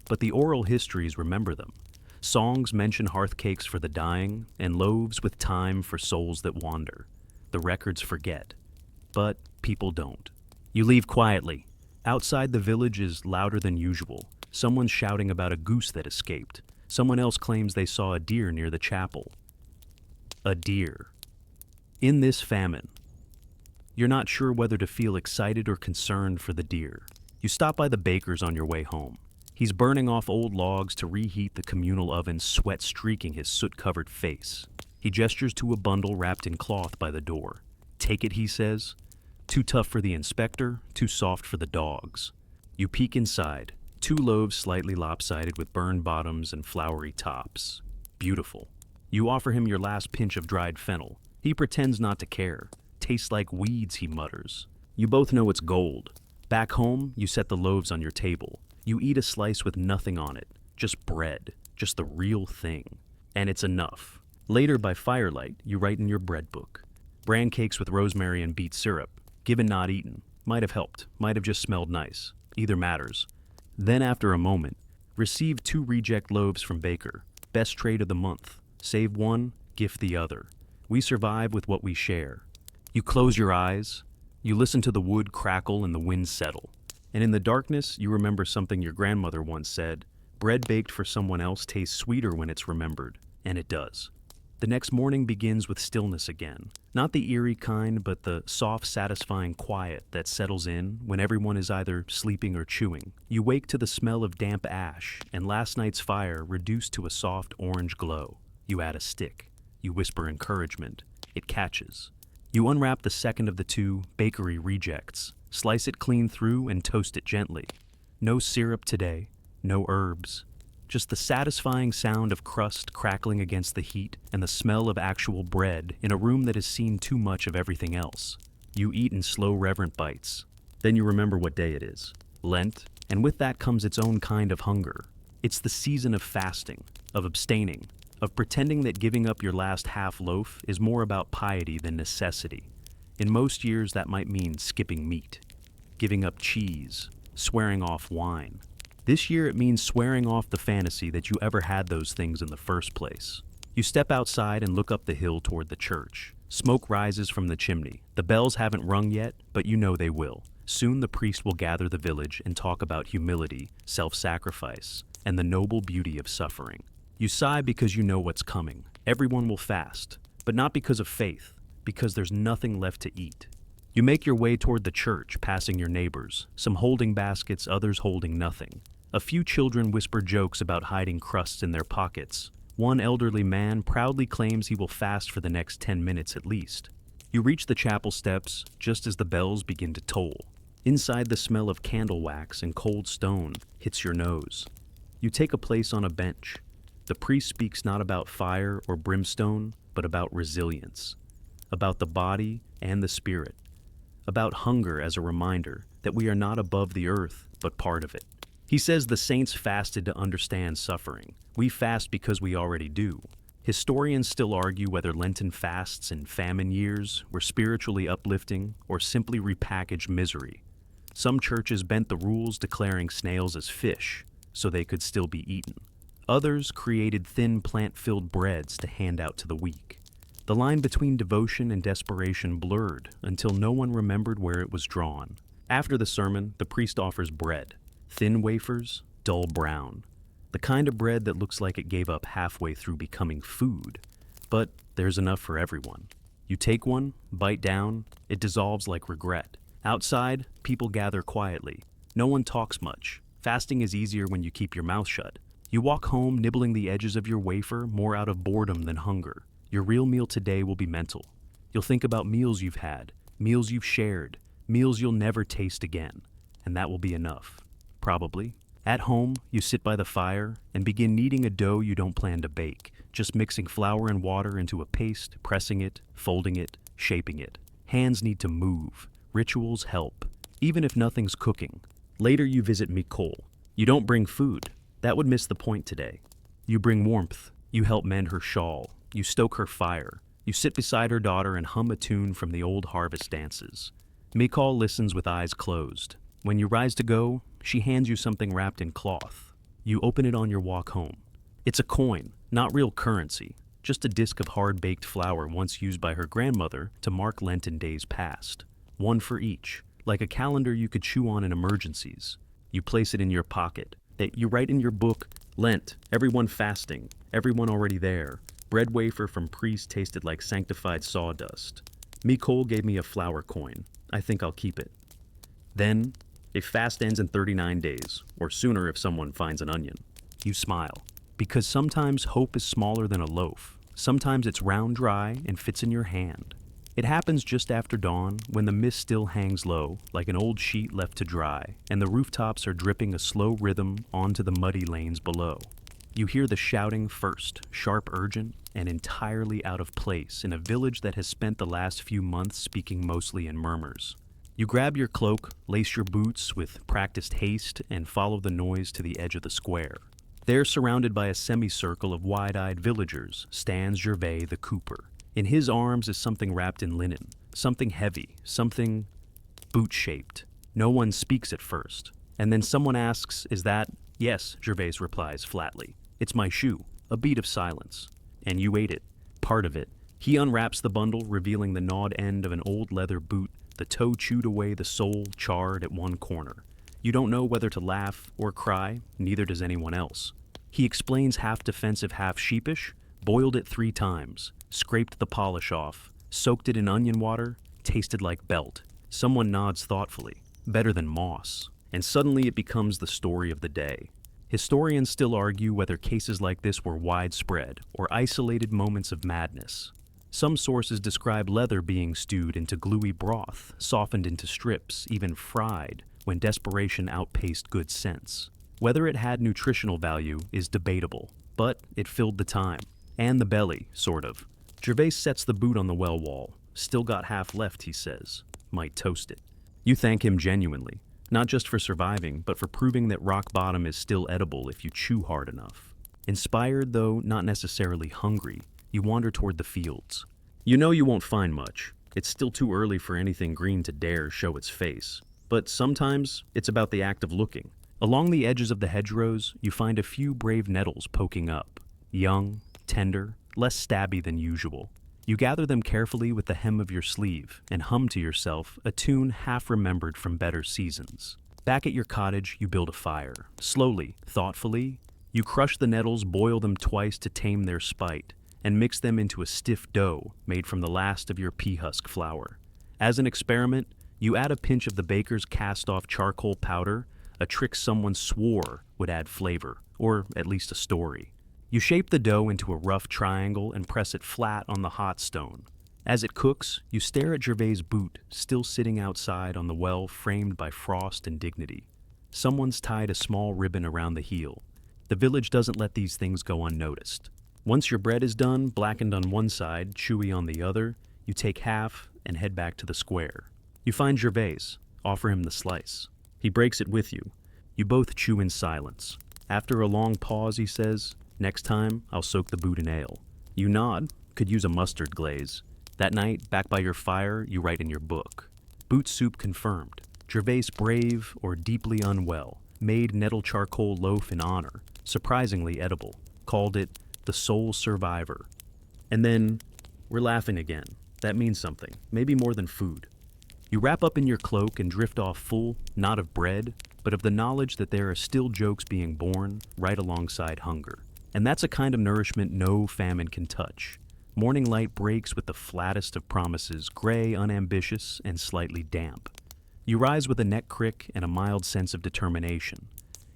But the oral histories remember them. Songs mention hearth cakes for the dying, and loaves with thyme for souls that wander. The records forget. But people don't. You leave quietly. Outside, the village is louder than usual. Someone's shouting about a goose that escaped. Someone else claims they saw a deer near the chapel. A deer. In this famine, you're not sure whether to feel excited or concerned for the deer. You stop by the baker's on your way home. He's burning off old logs to reheat the communal oven, sweat streaking his soot-covered face. He gestures to a bundle wrapped in cloth by the door. Take it, he says. Too tough for the inspector, too soft for the dogs. You peek inside. 2 loaves slightly lopsided with burned bottoms and flowery tops. Beautiful. You offer him your last pinch of dried fennel. He pretends not to care. Tastes like weeds, he mutters. You both know it's gold. Back home, you set the loaves on your table. You eat a slice with nothing on it. Just bread. Just the real thing. And it's enough. Later, by firelight, you write in your bread book. Bran cakes with rosemary and beet syrup. Given not eaten. Might have helped. Might have just smelled nice. Either matters. Then, after a moment, receive 2 reject loaves from baker. Best trade of the month. Save one, gift the other. We survive with what we share. You close your eyes. You listen to the wood crackle and the wind settle. And in the darkness, you remember something your grandmother once said. Bread baked for someone else tastes sweeter when it's remembered. And it does. The next morning begins with stillness again. Not the eerie kind, but the soft, satisfying quiet that settles in when everyone is either sleeping or chewing. You wake to the smell of damp ash and last night's fire reduced to a soft orange glow. You add a stick. You whisper encouragement. It catches. You unwrap the second of the 2 bakery rejects. Slice it clean through and toast it gently. No syrup today. No herbs. just the satisfying sound of crust crackling against the heat and the smell of actual bread in a room that has seen too much of everything else. You eat in slow, reverent bites. Then you remember what day it is. Lent, and with that comes its own kind of hunger. It's the season of fasting, of abstaining, of pretending that giving up your last half loaf is more about piety than necessity. In most years, that might mean skipping meat, giving up cheese, swearing off wine. This year, it means swearing off the fantasy that you ever had those things in the first place. You step outside and look up the hill toward the church. Smoke rises from the chimney. The bells haven't rung yet, but you know they will. Soon the priest will gather the village and talk about humility, self-sacrifice, and the noble beauty of suffering. You sigh because you know what's coming. Everyone will fast, but not because of faith, because there's nothing left to eat. You make your way toward the church, passing your neighbors, some holding baskets, others holding nothing. A few children whisper jokes about hiding crusts in their pockets. One elderly man proudly claims he will fast for the next 10 minutes at least. You reach the chapel steps just as the bells begin to toll. Inside, the smell of candle wax and cold stone hits your nose. You take a place on a bench. The priest speaks not about fire or brimstone, but about resilience, about the body and the spirit, about hunger as a reminder that we are not above the earth, but part of it. He says the saints fasted to understand suffering. We fast because we already do. Historians still argue whether Lenten fasts in famine years were spiritually uplifting or simply repackaged misery. Some churches bent the rules, declaring snails as fish, so they could still be eaten. Others created thin plant-filled breads to hand out to the weak. The line between devotion and desperation blurred until no one remembered where it was drawn. After the sermon, the priest offers bread. Thin wafers, dull brown. The kind of bread that looks like it gave up halfway through becoming food. But there's enough for everyone. You take one, bite down, it dissolves like regret. Outside, people gather quietly. No one talks much. Fasting is easier when you keep your mouth shut. You walk home nibbling the edges of your wafer more out of boredom than hunger. Your real meal today will be mental. You'll think about meals you've had, meals you've shared, meals you'll never taste again. And that will be enough. Probably. At home, you sit by the fire and begin kneading a dough you don't plan to bake, just mixing flour and water into a paste, pressing it, folding it, shaping it. Hands need to move. Rituals help, even if nothing's cooking. Later, you visit Mikol. You don't bring food. That would miss the point today. You bring warmth. You help mend her shawl. You stoke her fire. You sit beside her daughter and hum a tune from the old harvest dances. Mikol listens with eyes closed. When you rise to go, she hands you something wrapped in cloth. You open it on your walk home. It's a coin, not real currency, just a disc of hard-baked flour once used by her grandmother to mark Lenten days past. One for each, like a calendar you could chew on in emergencies. You place it in your pocket. You write in your book, Lent, everyone fasting, everyone already there. Bread wafer from priest tasted like sanctified sawdust. Mikol gave me a flour coin. I think I'll keep it. Then, a fast ends in 39 days, or sooner if someone finds an onion. You smile, because sometimes hope is smaller than a loaf. Sometimes it's round dry and fits in your hand. It happens just after dawn, when the mist still hangs low, like an old sheet left to dry, and the rooftops are dripping a slow rhythm onto the muddy lanes below. You hear the shouting first, sharp, urgent, and entirely out of place in a village that has spent the last few months speaking mostly in murmurs. You grab your cloak, lace your boots with practiced haste, and follow the noise to the edge of the square. There, surrounded by a semicircle of wide-eyed villagers, stands Gervais the cooper. In his arms is something wrapped in linen, something heavy, something boot-shaped. No one speaks at first. And then someone asks, "Is that?" "Yes," Gervais replies flatly. "It's my shoe." A beat of silence. "And you ate it." "Part of it." He unwraps the bundle, revealing the gnawed end of an old leather boot, the toe chewed away, the sole charred at one corner. You don't know whether to laugh or cry, neither does anyone else. He explains, half defensive, half sheepish, boiled it 3 times, scraped the polish off, soaked it in onion water, tasted like belt. Someone nods thoughtfully, better than moss, and suddenly it becomes the story of the day. Historians still argue whether cases like this were widespread or isolated moments of madness. Some sources describe leather being stewed into gluey broth, softened into strips, even fried, when desperation outpaced good sense. Whether it had nutritional value is debatable, but it filled the time. And the belly, sort of. Gervais sets the boot on the well wall. Still got half left, he says. Might toast it. You thank him genuinely, not just for surviving, but for proving that rock bottom is still edible if you chew hard enough. Inspired, though not necessarily hungry, you wander toward the fields. You know you won't find much. It's still too early for anything green to dare show its face. But sometimes it's about the act of looking. Along the edges of the hedgerows, you find a few brave nettles poking up. Young, tender, less stabby than usual. You gather them carefully with the hem of your sleeve and hum to yourself a tune half remembered from better seasons. Back at your cottage, you build a fire. Slowly, thoughtfully, you crush the nettles, boil them twice to tame their spite, and mix them into a stiff dough made from the last of your pea husk flour. As an experiment, you add a pinch of the baker's cast-off charcoal powder, a trick someone swore would add flavor, or at least a story. You shape the dough into a rough triangle and press it flat on the hot stone. As it cooks, you stare at Gervais' boot, still sitting outside on the well framed by frost and dignity. Someone's tied a small ribbon around the heel. The village doesn't let these things go unnoticed. Once your bread is done, blackened on one side, chewy on the other, you take half and head back to the square. You find Gervais, offer him the slice. He breaks it with you. You both chew in silence. After a long pause, he says, "Next time, I'll soak the boot in ale." You nod, could use a mustard glaze. That night, back by your fire, you write in your book. Boot soup confirmed. Gervais brave or deeply unwell. Made nettle charcoal loaf in honor. Surprisingly edible. Called it the sole survivor. And then, we're laughing again. That means something. Maybe more than food. You wrap up in your cloak and drift off full, not of bread, but of the knowledge that there are still jokes being born right alongside hunger. And that's a kind of nourishment no famine can touch. Morning light breaks with the flattest of promises, gray, unambitious, and slightly damp. You rise with a neck crick and a mild sense of determination.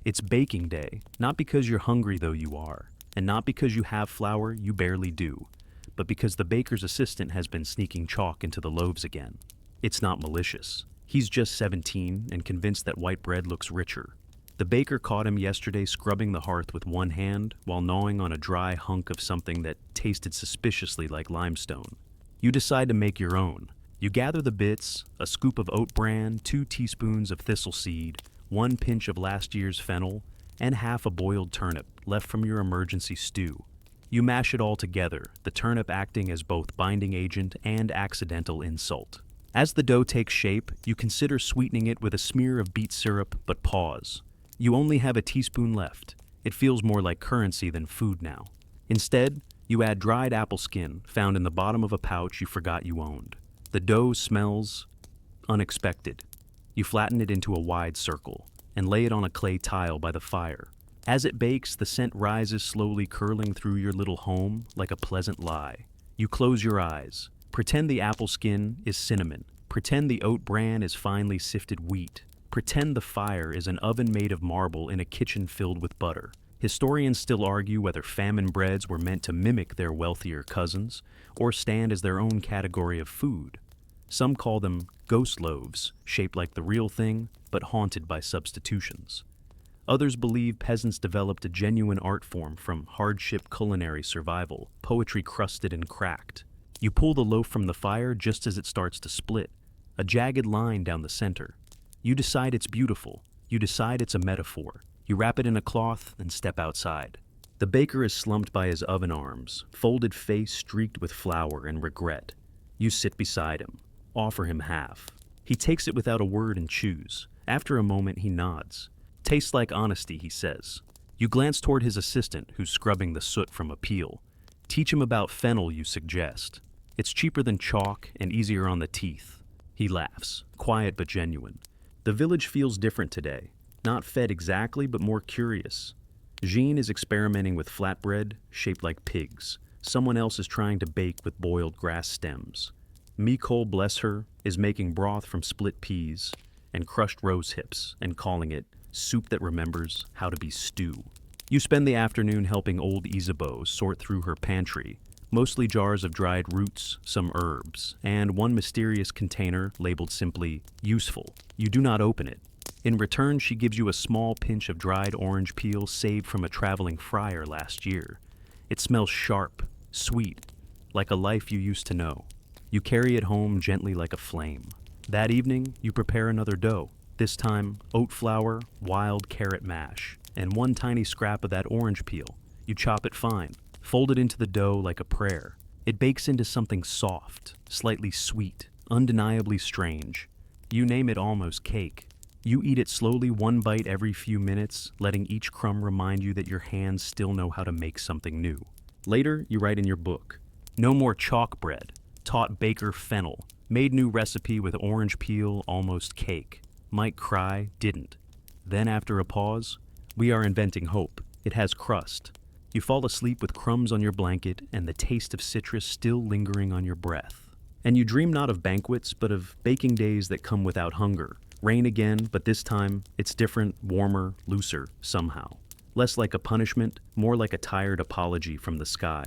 It's baking day, not because you're hungry though you are, and not because you have flour, you barely do, but because the baker's assistant has been sneaking chalk into the loaves again. It's not malicious. He's just 17 and convinced that white bread looks richer. The baker caught him yesterday scrubbing the hearth with one hand while gnawing on a dry hunk of something that tasted suspiciously like limestone. You decide to make your own. You gather the bits, a scoop of oat bran, 2 teaspoons of thistle seed, 1 pinch of last year's fennel, and half a boiled turnip left from your emergency stew. You mash it all together, the turnip acting as both binding agent and accidental insult. As the dough takes shape, you consider sweetening it with a smear of beet syrup, but pause. You only have a teaspoon left. It feels more like currency than food now. Instead, you add dried apple skin found in the bottom of a pouch you forgot you owned. The dough smells unexpected. You flatten it into a wide circle and lay it on a clay tile by the fire. As it bakes, the scent rises slowly, curling through your little home like a pleasant lie. You close your eyes. Pretend the apple skin is cinnamon. Pretend the oat bran is finely sifted wheat. Pretend the fire is an oven made of marble in a kitchen filled with butter. Historians still argue whether famine breads were meant to mimic their wealthier cousins or stand as their own category of food. Some call them ghost loaves, shaped like the real thing, but haunted by substitutions. Others believe peasants developed a genuine art form from hardship culinary survival, poetry crusted and cracked. You pull the loaf from the fire just as it starts to split, a jagged line down the center. You decide it's beautiful. You decide it's a metaphor. You wrap it in a cloth and step outside. The baker is slumped by his oven arms, folded face streaked with flour and regret. You sit beside him, offer him half. He takes it without a word and chews. After a moment, he nods. "Tastes like honesty," he says. You glance toward his assistant, who's scrubbing the soot from a peel. Teach him about fennel, you suggest. It's cheaper than chalk and easier on the teeth. He laughs, quiet but genuine. The village feels different today. Not fed exactly, but more curious. Jean is experimenting with flatbread shaped like pigs. Someone else is trying to bake with boiled grass stems. Micole, bless her, is making broth from split peas and crushed rose hips and calling it soup that remembers how to be stew. You spend the afternoon helping old Isabeau sort through her pantry, mostly jars of dried roots, some herbs, and one mysterious container labeled simply useful. You do not open it. In return, she gives you a small pinch of dried orange peel saved from a traveling friar last year. It smells sharp, sweet, like a life you used to know. You carry it home gently like a flame. That evening, you prepare another dough, this time oat flour, wild carrot mash, and one tiny scrap of that orange peel. You chop it fine, fold it into the dough like a prayer. It bakes into something soft, slightly sweet, undeniably strange. You name it almost cake. You eat it slowly, one bite every few minutes, letting each crumb remind you that your hands still know how to make something new. Later, you write in your book, "No more chalk bread. Taught baker Fennel. Made new recipe with orange peel, almost cake. Might cry, didn't." Then after a pause, "We are inventing hope. It has crust." You fall asleep with crumbs on your blanket and the taste of citrus still lingering on your breath. And you dream not of banquets, but of baking days that come without hunger. Rain again, but this time it's different, warmer, looser, somehow. Less like a punishment, more like a tired apology from the sky.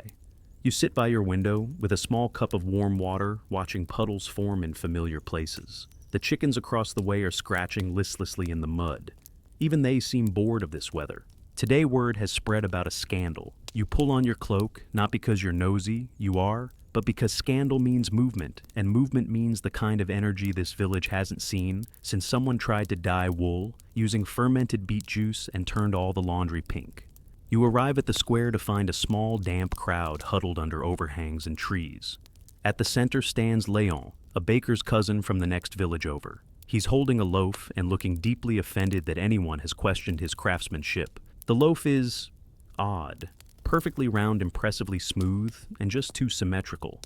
You sit by your window with a small cup of warm water, watching puddles form in familiar places. The chickens across the way are scratching listlessly in the mud. Even they seem bored of this weather. Today word has spread about a scandal. You pull on your cloak, not because you're nosy, you are, but because scandal means movement, and movement means the kind of energy this village hasn't seen since someone tried to dye wool using fermented beet juice and turned all the laundry pink. You arrive at the square to find a small, damp crowd huddled under overhangs and trees. At the center stands Léon, a baker's cousin from the next village over. He's holding a loaf and looking deeply offended that anyone has questioned his craftsmanship. The loaf is odd. Perfectly round, impressively smooth, and just too symmetrical.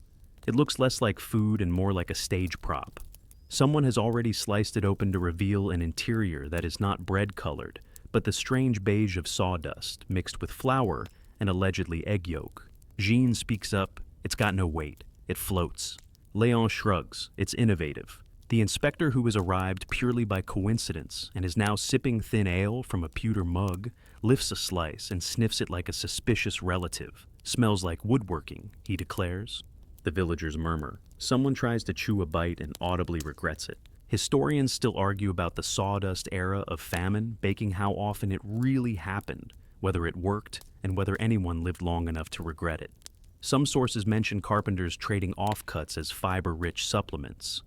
It looks less like food and more like a stage prop. Someone has already sliced it open to reveal an interior that is not bread-colored, but the strange beige of sawdust mixed with flour and allegedly egg yolk. Jean speaks up, "It's got no weight. It floats." Léon shrugs, "It's innovative." The inspector, who has arrived purely by coincidence and is now sipping thin ale from a pewter mug, lifts a slice and sniffs it like a suspicious relative. "Smells like woodworking," he declares. The villagers murmur. Someone tries to chew a bite and audibly regrets it. Historians still argue about the sawdust era of famine, baking how often it really happened, whether it worked, and whether anyone lived long enough to regret it. Some sources mention carpenters trading offcuts as fiber-rich supplements.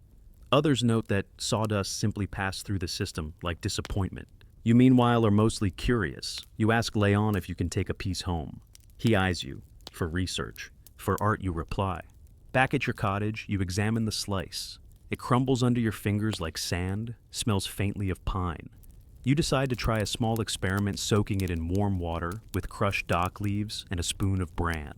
Others note that sawdust simply passed through the system like disappointment. You meanwhile are mostly curious. You ask Léon if you can take a piece home. He eyes you. For research. For art, you reply. Back at your cottage, you examine the slice. It crumbles under your fingers like sand, smells faintly of pine. You decide to try a small experiment soaking it in warm water with crushed dock leaves and a spoon of bran.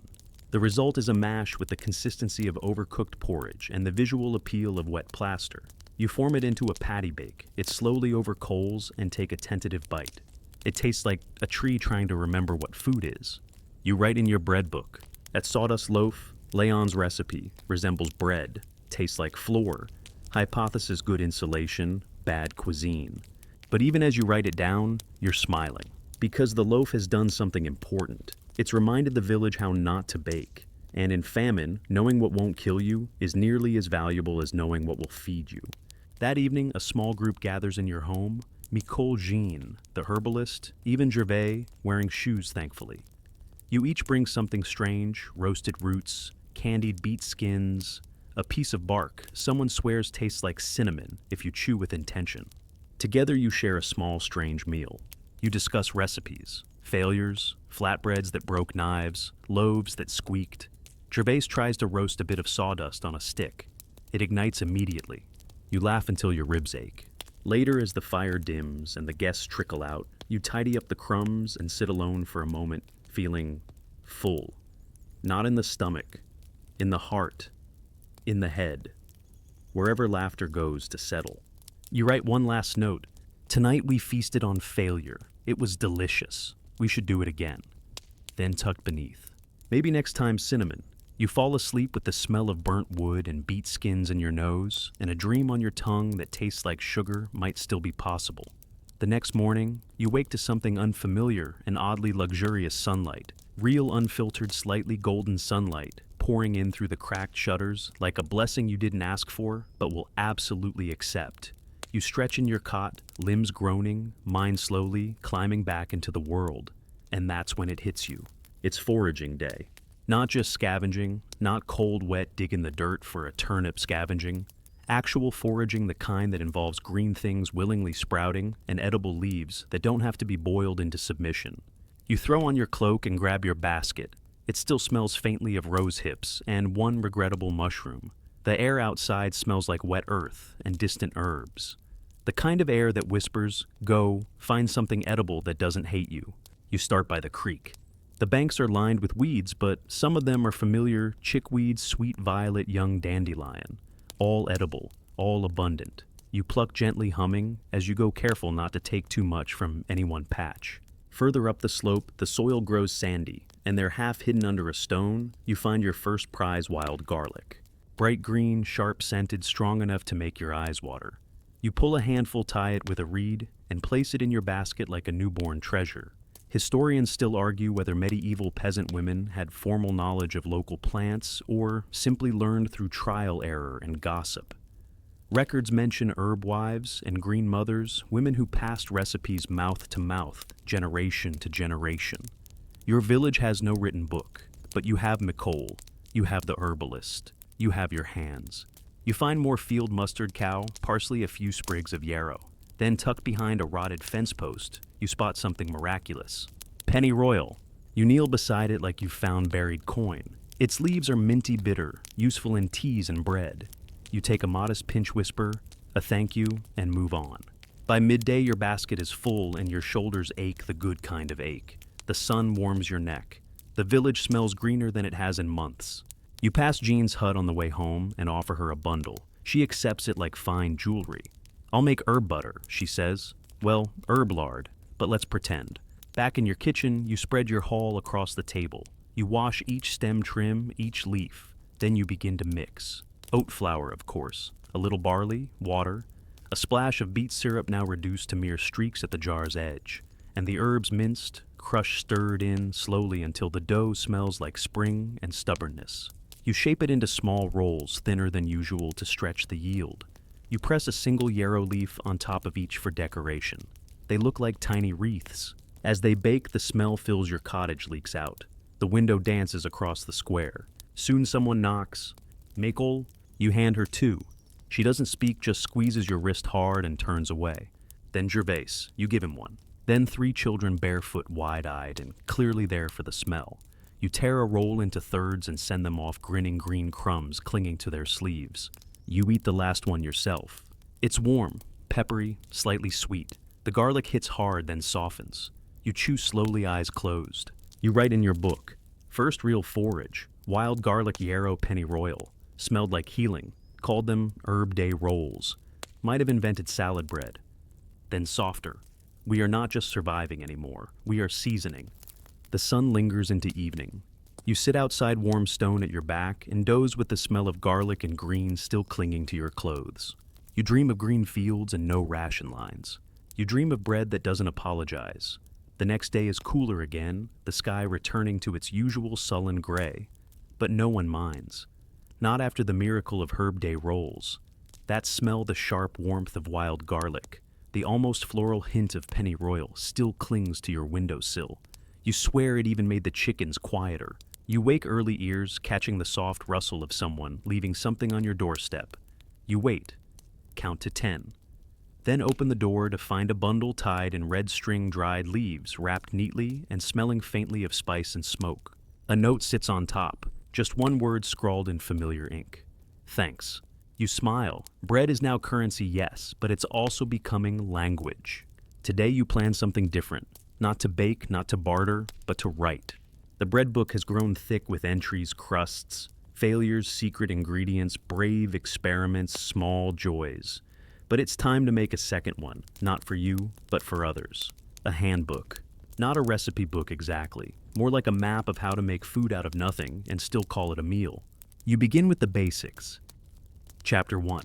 The result is a mash with the consistency of overcooked porridge and the visual appeal of wet plaster. You form it into a patty bake, it slowly over coals, and take a tentative bite. It tastes like a tree trying to remember what food is. You write in your bread book. That sawdust loaf, Léon's recipe, resembles bread, tastes like flour, hypothesis good insulation, bad cuisine. But even as you write it down, you're smiling. Because the loaf has done something important. It's reminded the village how not to bake. And in famine, knowing what won't kill you is nearly as valuable as knowing what will feed you. That evening, a small group gathers in your home. Micole, Jean, the herbalist, even Gervais, wearing shoes thankfully. You each bring something strange, roasted roots, candied beet skins, a piece of bark someone swears tastes like cinnamon if you chew with intention. Together you share a small, strange meal. You discuss recipes, failures, flatbreads that broke knives, loaves that squeaked. Gervais tries to roast a bit of sawdust on a stick. It ignites immediately. You laugh until your ribs ache. Later, as the fire dims and the guests trickle out, you tidy up the crumbs and sit alone for a moment, feeling full. Not in the stomach, in the heart, in the head, wherever laughter goes to settle. You write one last note. "Tonight we feasted on failure. It was delicious. We should do it again." Then tucked beneath. Maybe next time cinnamon. You fall asleep with the smell of burnt wood and beet skins in your nose, and a dream on your tongue that tastes like sugar might still be possible. The next morning, you wake to something unfamiliar and oddly luxurious sunlight. Real unfiltered, slightly golden sunlight pouring in through the cracked shutters like a blessing you didn't ask for but will absolutely accept. You stretch in your cot, limbs groaning, mind slowly climbing back into the world. And that's when it hits you. It's foraging day. Not just scavenging, not cold, wet digging the dirt for a turnip scavenging. Actual foraging, the kind that involves green things willingly sprouting and edible leaves that don't have to be boiled into submission. You throw on your cloak and grab your basket. It still smells faintly of rose hips and one regrettable mushroom. The air outside smells like wet earth and distant herbs. The kind of air that whispers, go, find something edible that doesn't hate you. You start by the creek. The banks are lined with weeds, but some of them are familiar chickweed, sweet violet, young dandelion. All edible, all abundant. You pluck gently humming as you go, careful not to take too much from any one patch. Further up the slope, the soil grows sandy, and there, half hidden under a stone, you find your first prize wild garlic. Bright green, sharp-scented, strong enough to make your eyes water. You pull a handful, tie it with a reed, and place it in your basket like a newborn treasure. Historians still argue whether medieval peasant women had formal knowledge of local plants or simply learned through trial error and gossip. Records mention herb wives and green mothers, women who passed recipes mouth to mouth, generation to generation. Your village has no written book, but you have Nicole, you have the herbalist, you have your hands. You find more field mustard cow, parsley, a few sprigs of yarrow. Then, tucked behind a rotted fence post, you spot something miraculous. Pennyroyal. You kneel beside it like you've found buried coin. Its leaves are minty bitter, useful in teas and bread. You take a modest pinch, whisper, a thank you, and move on. By midday, your basket is full and your shoulders ache, the good kind of ache. The sun warms your neck. The village smells greener than it has in months. You pass Jean's hut on the way home and offer her a bundle. She accepts it like fine jewelry. I'll make herb butter, she says. Well, herb lard, but let's pretend. Back in your kitchen, you spread your haul across the table. You wash each stem trim, each leaf. Then you begin to mix. Oat flour, of course. A little barley, water. A splash of beet syrup now reduced to mere streaks at the jar's edge. And the herbs minced, crushed, stirred in slowly until the dough smells like spring and stubbornness. You shape it into small rolls, thinner than usual to stretch the yield. You press a single yarrow leaf on top of each for decoration. They look like tiny wreaths. As they bake, the smell fills your cottage, leaks out. The window dances across the square. Soon someone knocks. Nicole, you hand her two. She doesn't speak, just squeezes your wrist hard and turns away. Then Gervais, you give him one. Then 3 children, barefoot, wide-eyed, and clearly there for the smell. You tear a roll into thirds and send them off, grinning green crumbs clinging to their sleeves. You eat the last one yourself. It's warm, peppery, slightly sweet. The garlic hits hard, then softens. You chew slowly, eyes closed. You write in your book, first real forage, wild garlic, yarrow, pennyroyal. Smelled like healing. Called them herb day rolls. Might have invented salad bread. Then softer. We are not just surviving anymore. We are seasoning. The sun lingers into evening. You sit outside, warm stone at your back, and doze with the smell of garlic and green still clinging to your clothes. You dream of green fields and no ration lines. You dream of bread that doesn't apologize. The next day is cooler again, the sky returning to its usual sullen gray. But no one minds. Not after the miracle of herb day rolls. That smell, the sharp warmth of wild garlic, the almost floral hint of pennyroyal still clings to your windowsill. You swear it even made the chickens quieter. You wake early ears, catching the soft rustle of someone leaving something on your doorstep. You wait. Count to 10. Then open the door to find a bundle tied in red string dried leaves, wrapped neatly and smelling faintly of spice and smoke. A note sits on top, just one word scrawled in familiar ink. Thanks. You smile. Bread is now currency, yes, but it's also becoming language. Today you plan something different. Not to bake, not to barter, but to write. The bread book has grown thick with entries, crusts, failures, secret ingredients, brave experiments, small joys. But it's time to make a second one, not for you, but for others. A handbook. Not a recipe book exactly, more like a map of how to make food out of nothing and still call it a meal. You begin with the basics. Chapter 1.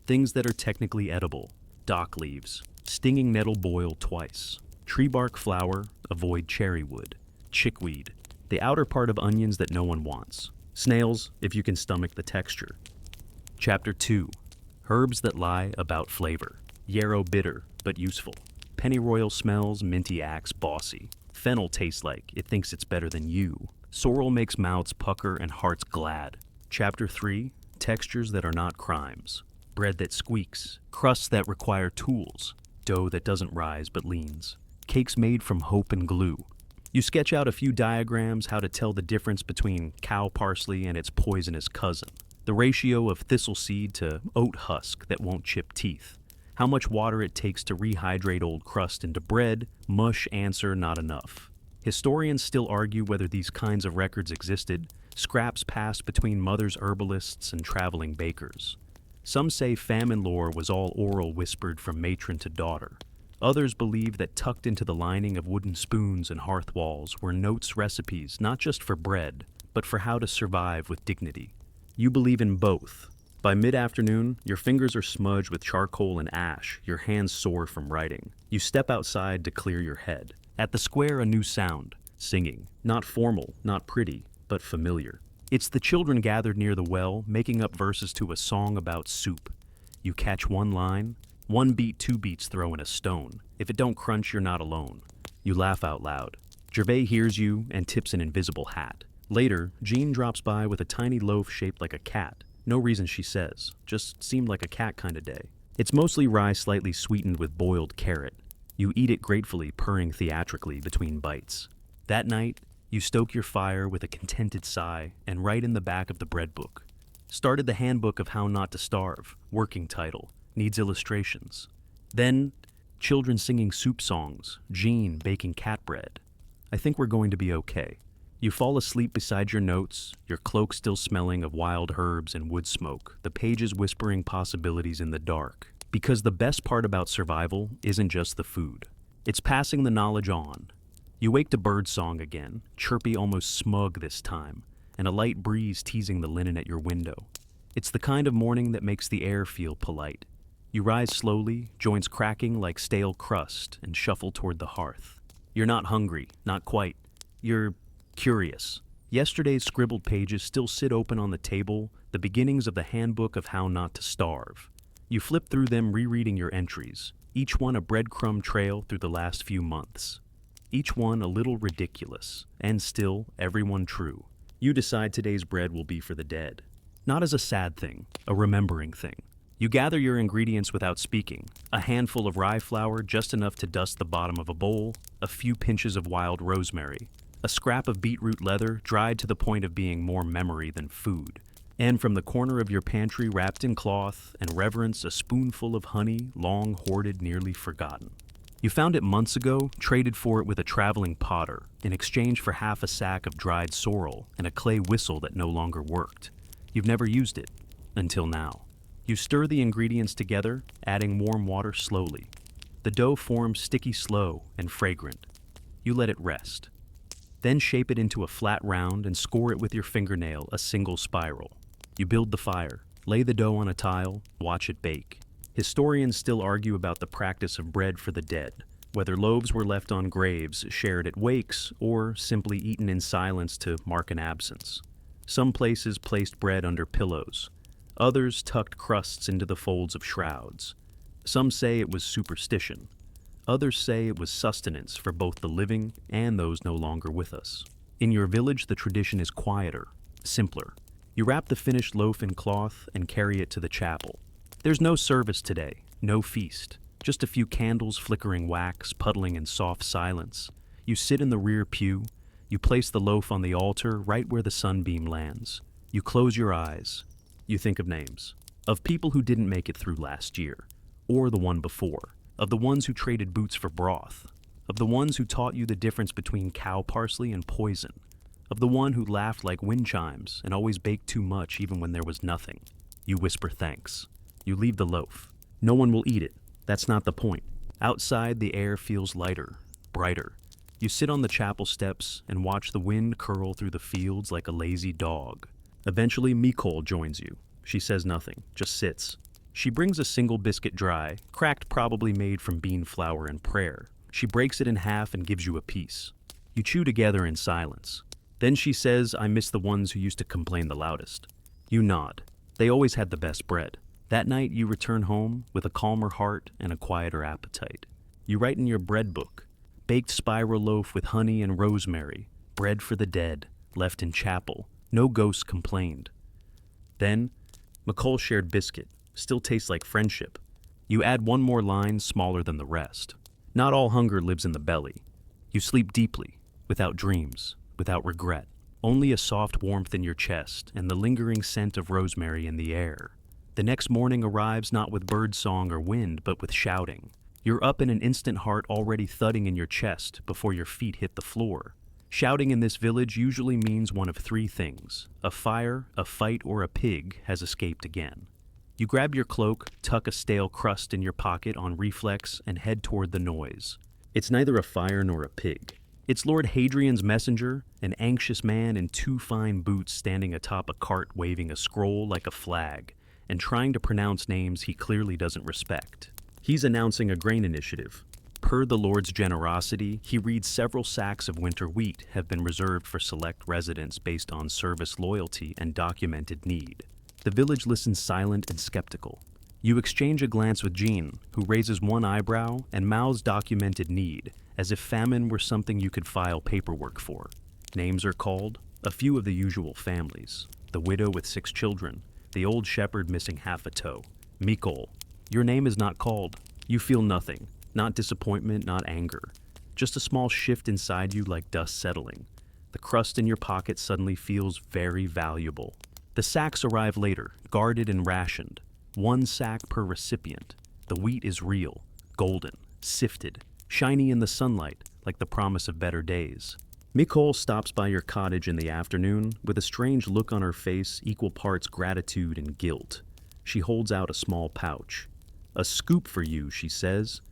Things that are technically edible. Dock leaves. Stinging nettle, boil twice. Tree bark flour, avoid cherry wood. Chickweed, the outer part of onions that no one wants. Snails, if you can stomach the texture. Chapter 2. Herbs that lie about flavor. Yarrow bitter, but useful. Pennyroyal smells, minty axe, bossy. Fennel tastes like it thinks it's better than you. Sorrel makes mouths pucker and hearts glad. Chapter 3, Textures that are not crimes. Bread that squeaks, crusts that require tools, dough that doesn't rise but leans. Cakes made from hope and glue. You sketch out a few diagrams how to tell the difference between cow parsley and its poisonous cousin. The ratio of thistle seed to oat husk that won't chip teeth. How much water it takes to rehydrate old crust into bread, mush answer not enough. Historians still argue whether these kinds of records existed, scraps passed between mothers herbalists and traveling bakers. Some say famine lore was all oral whispered from matron to daughter. Others believe that tucked into the lining of wooden spoons and hearth walls were notes, recipes, not just for bread, but for how to survive with dignity. You believe in both. By mid-afternoon, your fingers are smudged with charcoal and ash, your hands sore from writing. You step outside to clear your head. At the square, a new sound, singing. Not formal, not pretty, but familiar. It's the children gathered near the well, making up verses to a song about soup. You catch one line, one beat, two beats throwing a stone. If it don't crunch, you're not alone. You laugh out loud. Gervais hears you and tips an invisible hat. Later, Jean drops by with a tiny loaf shaped like a cat. No reason, she says. Just seemed like a cat kind of day. It's mostly rye slightly sweetened with boiled carrot. You eat it gratefully, purring theatrically between bites. That night, you stoke your fire with a contented sigh and write in the back of the bread book. Started the handbook of how not to starve, working title, needs illustrations. Then, children singing soup songs, Jean baking cat bread. I think we're going to be okay. You fall asleep beside your notes, your cloak still smelling of wild herbs and wood smoke, the pages whispering possibilities in the dark. Because the best part about survival isn't just the food. It's passing the knowledge on. You wake to birdsong again, chirpy, almost smug this time, and a light breeze teasing the linen at your window. It's the kind of morning that makes the air feel polite. You rise slowly, joints cracking like stale crust, and shuffle toward the hearth. You're not hungry, not quite. You're curious. Yesterday's scribbled pages still sit open on the table, the beginnings of the handbook of how not to starve. You flip through them, rereading your entries, each one a breadcrumb trail through the last few months. Each one a little ridiculous, and still every one true. You decide today's bread will be for the dead. Not as a sad thing, a remembering thing. You gather your ingredients without speaking. A handful of rye flour, just enough to dust the bottom of a bowl, a few pinches of wild rosemary, a scrap of beetroot leather dried to the point of being more memory than food. And from the corner of your pantry, wrapped in cloth and reverence, a spoonful of honey, long hoarded, nearly forgotten. You found it months ago, traded for it with a traveling potter, in exchange for half a sack of dried sorrel and a clay whistle that no longer worked. You've never used it, until now. You stir the ingredients together, adding warm water slowly. The dough forms sticky, slow, and fragrant. You let it rest. Then shape it into a flat round and score it with your fingernail, a single spiral. You build the fire, lay the dough on a tile, watch it bake. Historians still argue about the practice of bread for the dead, whether loaves were left on graves, shared at wakes, or simply eaten in silence to mark an absence. Some places placed bread under pillows. Others tucked crusts into the folds of shrouds. Some say it was superstition. Others say it was sustenance for both the living and those no longer with us. In your village, the tradition is quieter, simpler. You wrap the finished loaf in cloth and carry it to the chapel. There's no service today, no feast, just a few candles flickering wax, puddling in soft silence. You sit in the rear pew. You place the loaf on the altar right where the sunbeam lands. You close your eyes. You think of names. Of people who didn't make it through last year, or the one before. Of the ones who traded boots for broth. Of the ones who taught you the difference between cow parsley and poison. Of the one who laughed like wind chimes and always baked too much even when there was nothing. You whisper thanks. You leave the loaf. No one will eat it. That's not the point. Outside, the air feels lighter, brighter. You sit on the chapel steps and watch the wind curl through the fields like a lazy dog. Eventually, Micole joins you. She says nothing, just sits. She brings a single biscuit dry, cracked, probably made from bean flour and prayer. She breaks it in half and gives you a piece. You chew together in silence. Then she says, I miss the ones who used to complain the loudest. You nod. They always had the best bread. That night, you return home with a calmer heart and a quieter appetite. You write in your bread book, baked spiral loaf with honey and rosemary, bread for the dead, left in chapel, no ghost complained. Then, McCall shared biscuit, still tastes like friendship. You add one more line smaller than the rest. Not all hunger lives in the belly. You sleep deeply, without dreams, without regret. Only a soft warmth in your chest and the lingering scent of rosemary in the air. The next morning arrives not with bird song or wind, but with shouting. You're up in an instant, heart already thudding in your chest before your feet hit the floor. Shouting in this village usually means one of three things: a fire, a fight, or a pig has escaped again. You grab your cloak, tuck a stale crust in your pocket on reflex, and head toward the noise. It's neither a fire nor a pig. It's Lord Hadrian's messenger, an anxious man in 2 fine boots standing atop a cart waving a scroll like a flag, and trying to pronounce names he clearly doesn't respect. He's announcing a grain initiative. Per the Lord's generosity, he reads several sacks of winter wheat have been reserved for select residents based on service loyalty and documented need. The village listens silent and skeptical. You exchange a glance with Jean, who raises one eyebrow and mouths documented need, as if famine were something you could file paperwork for. Names are called, a few of the usual families: the widow with 6 children, the old shepherd missing half a toe, Mikol. Your name is not called. You feel nothing, not disappointment, not anger, just a small shift inside you like dust settling. The crust in your pocket suddenly feels very valuable. The sacks arrive later, guarded and rationed. 1 sack per recipient. The wheat is real, golden, sifted, shiny in the sunlight, like the promise of better days. Mikol stops by your cottage in the afternoon with a strange look on her face, equal parts gratitude and guilt. She holds out a small pouch. "A scoop for you," she says.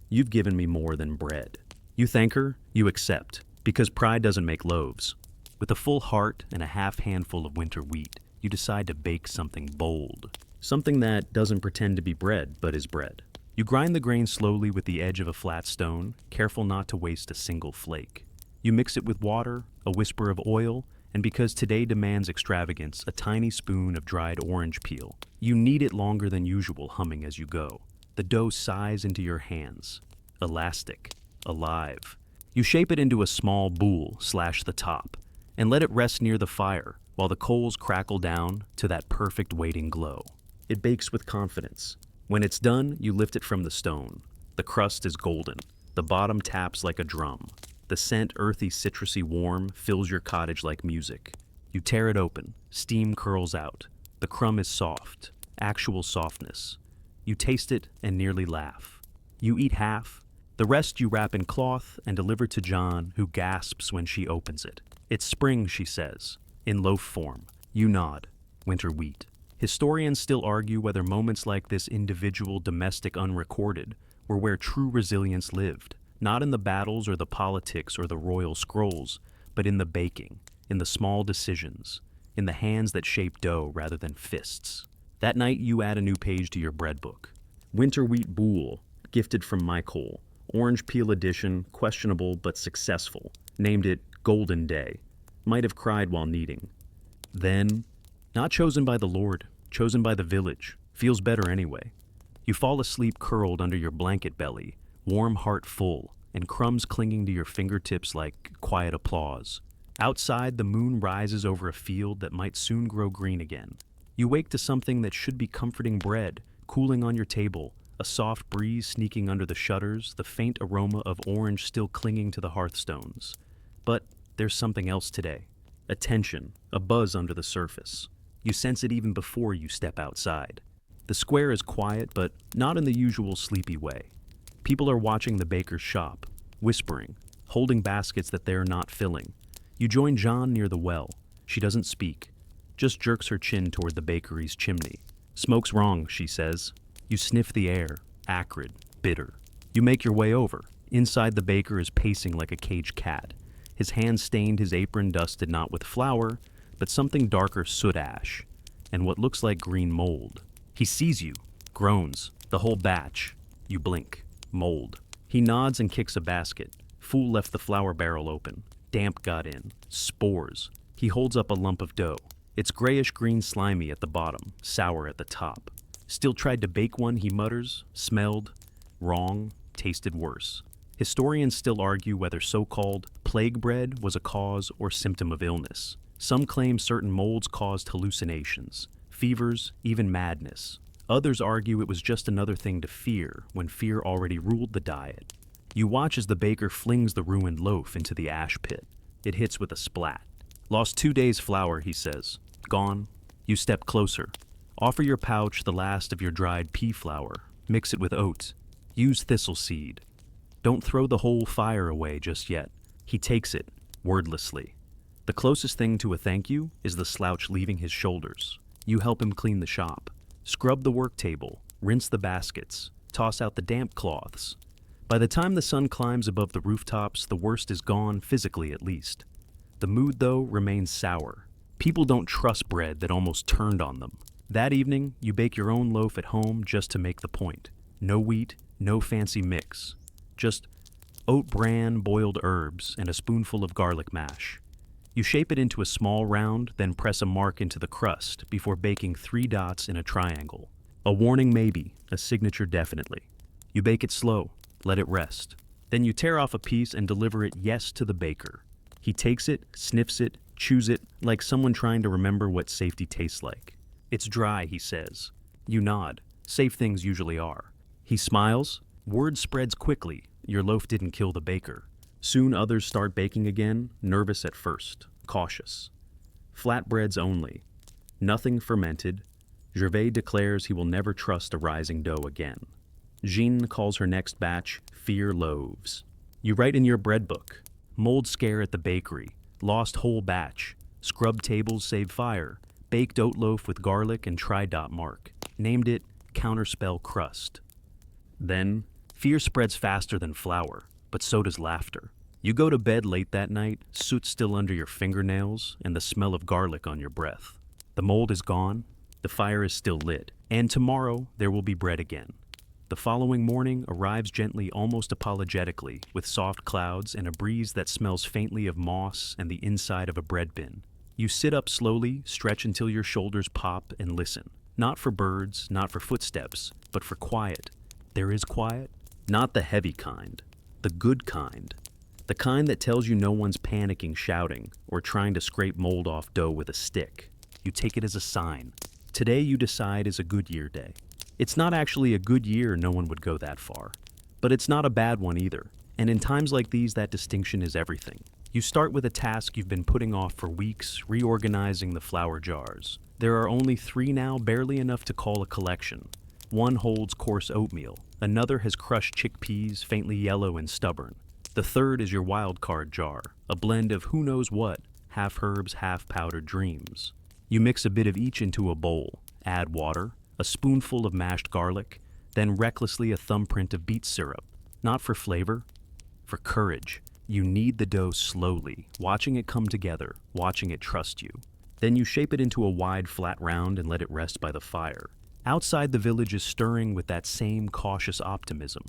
"You've given me more than bread." You thank her, you accept, because pride doesn't make loaves. With a full heart and a half handful of winter wheat, you decide to bake something bold. Something that doesn't pretend to be bread, but is bread. You grind the grain slowly with the edge of a flat stone, careful not to waste a single flake. You mix it with water, a whisper of oil, and because today demands extravagance, a tiny spoon of dried orange peel. You knead it longer than usual, humming as you go. The dough sighs into your hands. Elastic, alive. You shape it into a small boule, slash the top, and let it rest near the fire while the coals crackle down to that perfect waiting glow. It bakes with confidence. When it's done, you lift it from the stone. The crust is golden. The bottom taps like a drum. The scent, earthy, citrusy, warm, fills your cottage like music. You tear it open. Steam curls out. The crumb is soft. Actual softness. You taste it and nearly laugh. You eat half. The rest you wrap in cloth and deliver to John, who gasps when she opens it. "It's spring," she says, in loaf form. You nod. Winter wheat. Historians still argue whether moments like this individual, domestic, unrecorded, were where true resilience lived. Not in the battles or the politics or the royal scrolls, but in the baking, in the small decisions, in the hands that shape dough rather than fists. That night you add a new page to your bread book. Winter wheat boule, gifted from Mikol. Orange peel edition, questionable but successful. Named it Golden Day. Might have cried while kneading. Then, not chosen by the Lord, chosen by the village. Feels better anyway. You fall asleep curled under your blanket belly, warm heart full, and crumbs clinging to your fingertips like quiet applause. Outside, the moon rises over a field that might soon grow green again. You wake to something that should be comforting bread, cooling on your table, a soft breeze sneaking under the shutters, the faint aroma of orange still clinging to the hearthstones. But there's something else today. A tension, a buzz under the surface. You sense it even before you step outside. The square is quiet, but not in the usual sleepy way. People are watching the baker's shop, whispering, holding baskets that they're not filling. You join John near the well. She doesn't speak, just jerks her chin toward the bakery's chimney. "Smoke's wrong," she says. You sniff the air, acrid, bitter. You make your way over. Inside, the baker is pacing like a caged cat. His hands stained, his apron dusted not with flour, but something darker soot ash, and what looks like green mold. He sees you, groans, the whole batch. You blink. Mold. He nods and kicks a basket. Fool left the flour barrel open. Damp got in. Spores. He holds up a lump of dough. It's grayish-green slimy at the bottom, sour at the top. Still tried to bake one, he mutters, smelled, wrong, tasted worse. Historians still argue whether so-called plague bread was a cause or symptom of illness. Some claim certain molds caused hallucinations, fevers, even madness. Others argue it was just another thing to fear when fear already ruled the diet. You watch as the baker flings the ruined loaf into the ash pit. It hits with a splat. Lost 2 days' flour, he says. Gone. You step closer. Offer your pouch the last of your dried pea flour. Mix it with oats. Use thistle seed. Don't throw the whole fire away just yet. He takes it, wordlessly. The closest thing to a thank you is the slouch leaving his shoulders. You help him clean the shop. Scrub the work table. Rinse the baskets. Toss out the damp cloths. By the time the sun climbs above the rooftops, the worst is gone, physically at least. The mood, though, remains sour. People don't trust bread that almost turned on them. That evening, you bake your own loaf at home just to make the point. No wheat, no fancy mix. Just oat bran, boiled herbs, and a spoonful of garlic mash. You shape it into a small round, then press a mark into the crust before baking 3 dots in a triangle. A warning maybe, a signature definitely. You bake it slow, let it rest. Then you tear off a piece and deliver it yes to the baker. He takes it, sniffs it, chews it, like someone trying to remember what safety tastes like. It's dry, he says. You nod. Safe things usually are. He smiles. Word spreads quickly. Your loaf didn't kill the baker. Soon others start baking again, nervous at first, cautious. Flatbreads only. Nothing fermented. Gervais declares he will never trust a rising dough again. Jean calls her next batch Fear Loaves. You write in your bread book. Mold scare at the bakery. Lost whole batch. Scrub tables save fire. Baked oat loaf with garlic and tri-dot mark. Named it Counterspell Crust. Then, fear spreads faster than flour, but so does laughter. You go to bed late that night, soot still under your fingernails, and the smell of garlic on your breath. The mold is gone, the fire is still lit, and tomorrow there will be bread again. The following morning arrives gently, almost apologetically, with soft clouds and a breeze that smells faintly of moss and the inside of a bread bin. You sit up slowly, stretch until your shoulders pop, and listen. Not for birds, not for footsteps, but for quiet. There is quiet. Not the heavy kind. The good kind. The kind that tells you no one's panicking, shouting, or trying to scrape mold off dough with a stick. You take it as a sign. Today you decide is a Goodyear day. It's not actually a good year, no one would go that far. But it's not a bad one either. And in times like these, that distinction is everything. You start with a task you've been putting off for weeks, reorganizing the flour jars. There are only 3 now, barely enough to call a collection. One holds coarse oatmeal. Another has crushed chickpeas, faintly yellow and stubborn. The third is your wild card jar, a blend of who knows what, half herbs, half powdered dreams. You mix a bit of each into a bowl, add water, a spoonful of mashed garlic, then recklessly a thumbprint of beet syrup. Not for flavor, for courage. You knead the dough slowly, watching it come together, watching it trust you. Then you shape it into a wide, flat round and let it rest by the fire. Outside, the village is stirring with that same cautious optimism.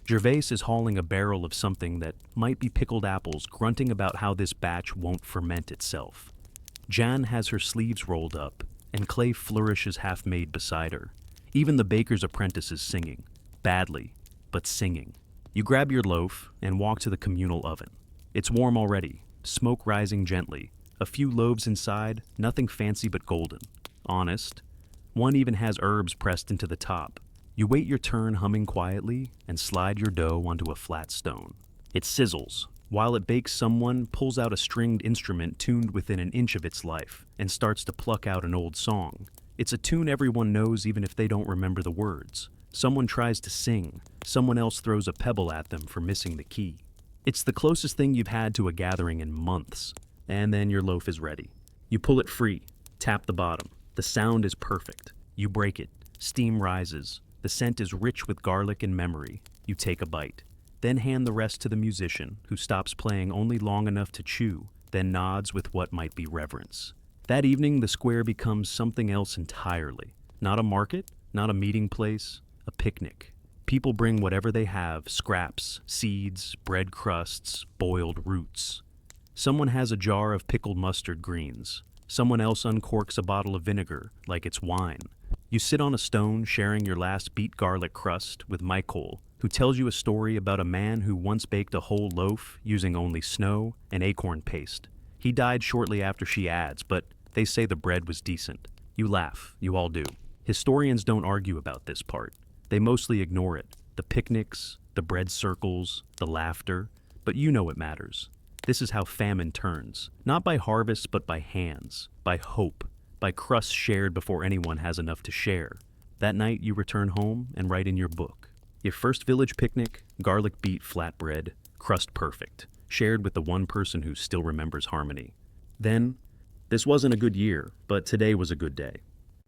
Gervais is hauling a barrel of something that might be pickled apples, grunting about how this batch won't ferment itself. Jan has her sleeves rolled up, and clay flourishes half-made beside her. Even the baker's apprentice is singing. Badly, but singing. You grab your loaf and walk to the communal oven. It's warm already, smoke rising gently. A few loaves inside, nothing fancy but golden. Honest. One even has herbs pressed into the top. You wait your turn humming quietly and slide your dough onto a flat stone. It sizzles. While it bakes, someone pulls out a stringed instrument tuned within an inch of its life and starts to pluck out an old song. It's a tune everyone knows even if they don't remember the words. Someone tries to sing. Someone else throws a pebble at them for missing the key. It's the closest thing you've had to a gathering in months. And then your loaf is ready. You pull it free, tap the bottom. The sound is perfect. You break it. Steam rises. The scent is rich with garlic and memory. You take a bite. Then hand the rest to the musician, who stops playing only long enough to chew, then nods with what might be reverence. That evening, the square becomes something else entirely. Not a market, not a meeting place, a picnic. People bring whatever they have, scraps, seeds, bread crusts, boiled roots. Someone has a jar of pickled mustard greens. Someone else uncorks a bottle of vinegar, like it's wine. You sit on a stone sharing your last beet garlic crust with Michael, who tells you a story about a man who once baked a whole loaf using only snow and acorn paste. He died shortly after, she adds, but they say the bread was decent. You laugh, you all do. Historians don't argue about this part. They mostly ignore it. The picnics, the bread circles, the laughter, but you know it matters. This is how famine turns, not by harvests but by hands, by hope, by crusts shared before anyone has enough to share. That night you return home and write in your book. Your first village picnic, garlic beet flatbread, crust perfect, shared with the one person who still remembers harmony. Then, this wasn't a good year, but today was a good day.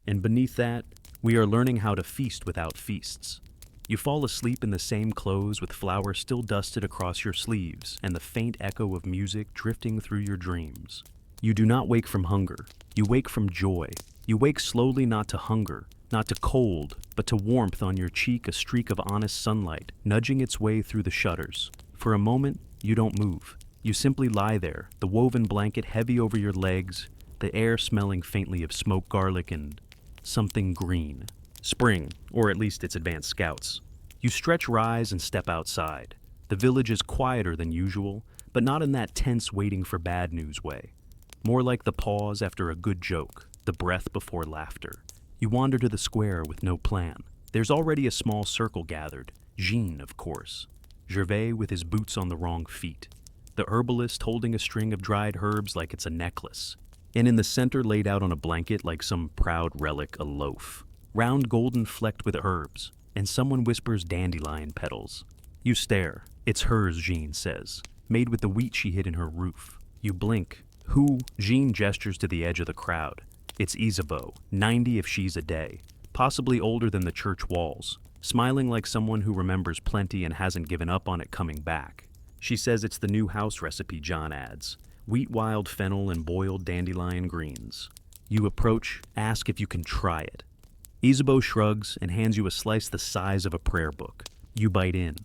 And beneath that, we are learning how to feast without feasts. You fall asleep in the same clothes with flour still dusted across your sleeves and the faint echo of music drifting through your dreams. You do not wake from hunger. You wake from joy. You wake slowly, not to hunger, not to cold, but to warmth on your cheek, a streak of honest sunlight, nudging its way through the shutters. For a moment, you don't move. You simply lie there, the woven blanket heavy over your legs, the air smelling faintly of smoked garlic and something green. Spring, or at least its advanced scouts. You stretch, rise, and step outside. The village is quieter than usual, but not in that tense waiting for bad news way. More like the pause after a good joke, the breath before laughter. You wander to the square with no plan. There's already a small circle gathered. Jean, of course. Gervais with his boots on the wrong feet. The herbalist holding a string of dried herbs like it's a necklace. And in the center, laid out on a blanket like some proud relic, a loaf. Round golden flecked with herbs, and someone whispers dandelion petals. You stare. It's hers, Jean says, made with the wheat she hid in her roof. You blink. Who? Jean gestures to the edge of the crowd. It's Isabeau, 90 if she's a day, possibly older than the church walls, smiling like someone who remembers plenty and hasn't given up on it coming back. She says it's the new house recipe John adds, wheat wild fennel and boiled dandelion greens. You approach, ask if you can try it. Isabeau shrugs and hands you a slice the size of a prayer book. You bite in.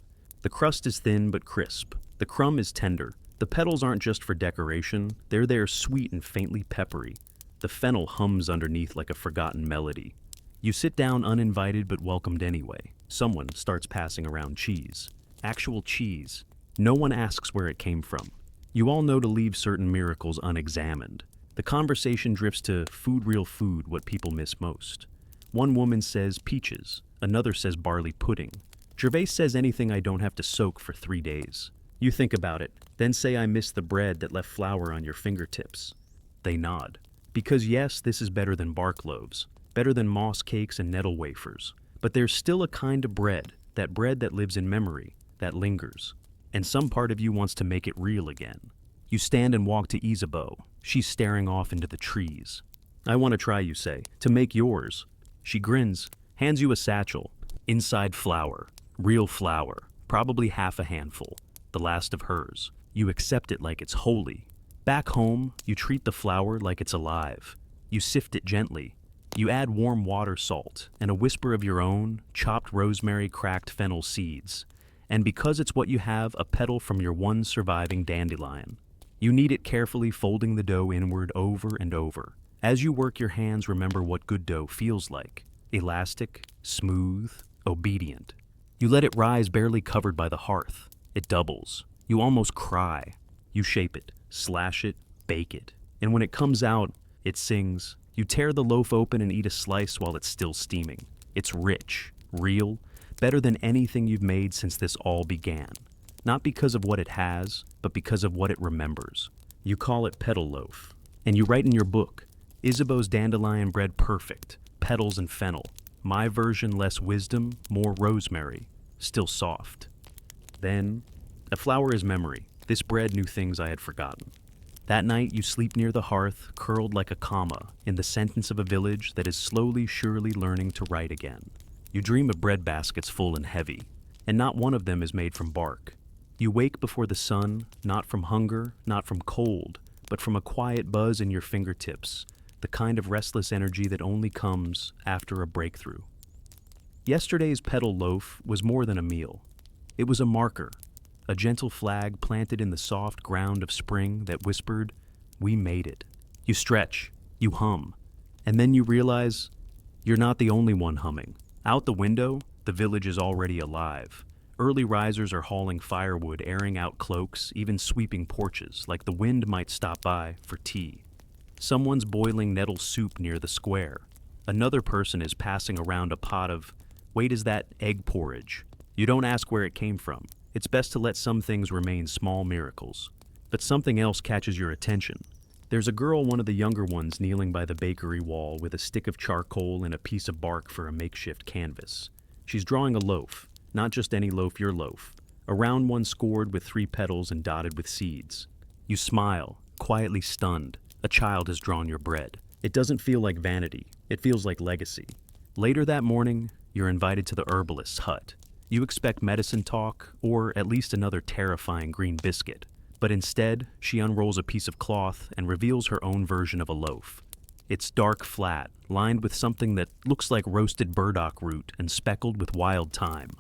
The crust is thin but crisp. The crumb is tender. The petals aren't just for decoration, they're there sweet and faintly peppery. The fennel hums underneath like a forgotten melody. You sit down uninvited but welcomed anyway. Someone starts passing around cheese. Actual cheese. No one asks where it came from. You all know to leave certain miracles unexamined. The conversation drifts to food, real food, what people miss most. One woman says peaches, another says barley pudding. Gervais says anything I don't have to soak for 3 days. You think about it, then say I miss the bread that left flour on your fingertips. They nod. Because yes, this is better than bark loaves, better than moss cakes and nettle wafers. But there's still a kind of bread that lives in memory, that lingers. And some part of you wants to make it real again. You stand and walk to Isabeau. She's staring off into the trees. I want to try, you say, to make yours. She grins, hands you a satchel. Inside flour, real flour, probably half a handful, the last of hers. You accept it like it's holy. Back home, you treat the flour like it's alive. You sift it gently. You add warm water, salt, and a whisper of your own, chopped rosemary, cracked fennel seeds. And because it's what you have, a petal from your one surviving dandelion. You knead it carefully, folding the dough inward over and over. As you work, your hands remember what good dough feels like. Elastic, smooth, obedient. You let it rise, barely covered by the hearth. It doubles. You almost cry. You shape it, slash it, bake it. And when it comes out, it sings. You tear the loaf open and eat a slice while it's still steaming. It's rich, real, better than anything you've made since this all began. Not because of what it has, but because of what it remembers. You call it petal loaf. And you write in your book, Isabeau's dandelion bread perfect, petals and fennel. My version, less wisdom, more rosemary, still soft. Then, a flour is memory. This bread knew things I had forgotten. That night, you sleep near the hearth, curled like a comma, in the sentence of a village that is slowly, surely learning to write again. You dream of bread baskets full and heavy, and not one of them is made from bark. You wake before the sun, not from hunger, not from cold, but from a quiet buzz in your fingertips, the kind of restless energy that only comes after a breakthrough. Yesterday's petal loaf was more than a meal. It was a marker, a gentle flag planted in the soft ground of spring that whispered, "We made it." You stretch, you hum, and then you realize You're not the only one humming. Out the window, the village is already alive. Early risers are hauling firewood, airing out cloaks, even sweeping porches, like the wind might stop by for tea. Someone's boiling nettle soup near the square. Another person is passing around a pot of, wait, is that egg porridge? You don't ask where it came from. It's best to let some things remain small miracles. But something else catches your attention. There's a girl, one of the younger ones, kneeling by the bakery wall with a stick of charcoal and a piece of bark for a makeshift canvas. She's drawing a loaf, not just any loaf, your loaf. A round one scored with 3 petals and dotted with seeds. You smile, quietly stunned. A child has drawn your bread. It doesn't feel like vanity. It feels like legacy. Later that morning, you're invited to the herbalist's hut. You expect medicine talk, or at least another terrifying green biscuit. But instead, she unrolls a piece of cloth and reveals her own version of a loaf. It's dark flat, lined with something that looks like roasted burdock root and speckled with wild thyme.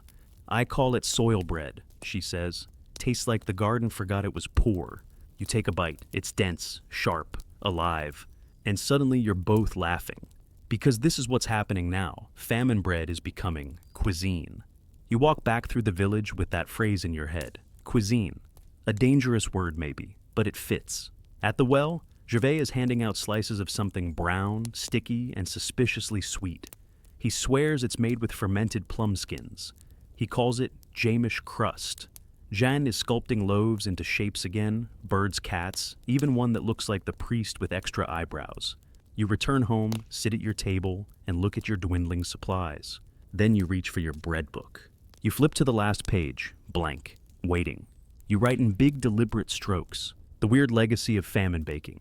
I call it soil bread, she says. Tastes like the garden forgot it was poor. You take a bite. It's dense, sharp, alive. And suddenly you're both laughing. Because this is what's happening now. Famine bread is becoming cuisine. You walk back through the village with that phrase in your head. Cuisine. A dangerous word maybe, but it fits. At the well, Gervais is handing out slices of something brown, sticky, and suspiciously sweet. He swears it's made with fermented plum skins. He calls it Jamish crust. Jeanne is sculpting loaves into shapes again, birds, cats, even one that looks like the priest with extra eyebrows. You return home, sit at your table, and look at your dwindling supplies. Then you reach for your bread book. You flip to the last page, blank, waiting. You write in big, deliberate strokes, the weird legacy of famine baking.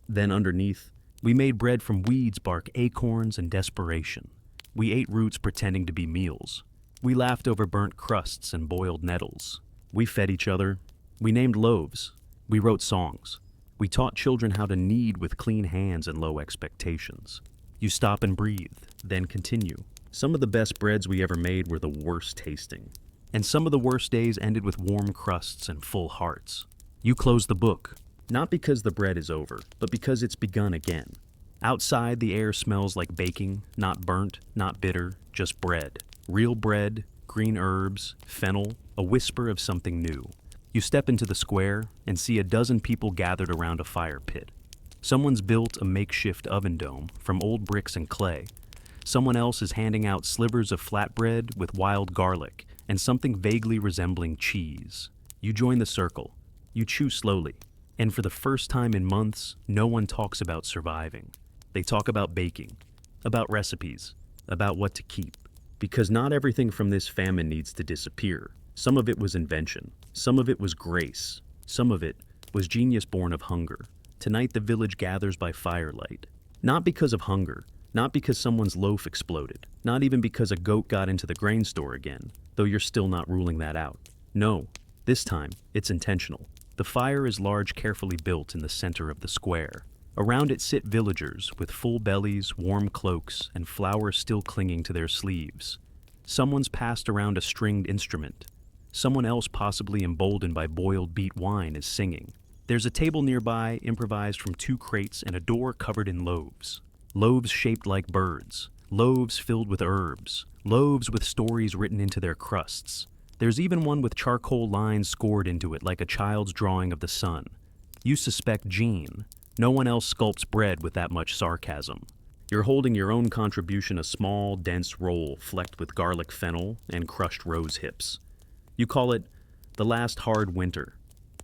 Then underneath, we made bread from weeds, bark, acorns, and desperation. We ate roots pretending to be meals. We laughed over burnt crusts and boiled nettles. We fed each other. We named loaves. We wrote songs. We taught children how to knead with clean hands and low expectations. You stop and breathe, then continue. Some of the best breads we ever made were the worst tasting. And some of the worst days ended with warm crusts and full hearts. You close the book, not because the bread is over, but because it's begun again. Outside, the air smells like baking, not burnt, not bitter, just bread. Real bread, green herbs, fennel, a whisper of something new. You step into the square and see a dozen people gathered around a fire pit. Someone's built a makeshift oven dome from old bricks and clay. Someone else is handing out slivers of flatbread with wild garlic and something vaguely resembling cheese. You join the circle. You chew slowly. And for the first time in months, no one talks about surviving. They talk about baking, about recipes, about what to keep. Because not everything from this famine needs to disappear. Some of it was invention. Some of it was grace. Some of it was genius born of hunger. Tonight the village gathers by firelight. Not because of hunger. Not because someone's loaf exploded. Not even because a goat got into the grain store again, though you're still not ruling that out. No, this time, it's intentional. The fire is large, carefully built in the center of the square. Around it sit villagers with full bellies, warm cloaks, and flowers still clinging to their sleeves. Someone's passed around a stringed instrument. Someone else, possibly emboldened by boiled beet wine, is singing. There's a table nearby, improvised from 2 crates and a door covered in loaves. Loaves shaped like birds. Loaves filled with herbs. Loaves with stories written into their crusts. There's even one with charcoal lines scored into it like a child's drawing of the sun. You suspect Jean. No one else sculpts bread with that much sarcasm. You're holding your own contribution, a small, dense roll flecked with garlic fennel and crushed rose hips. You call it the last hard winter.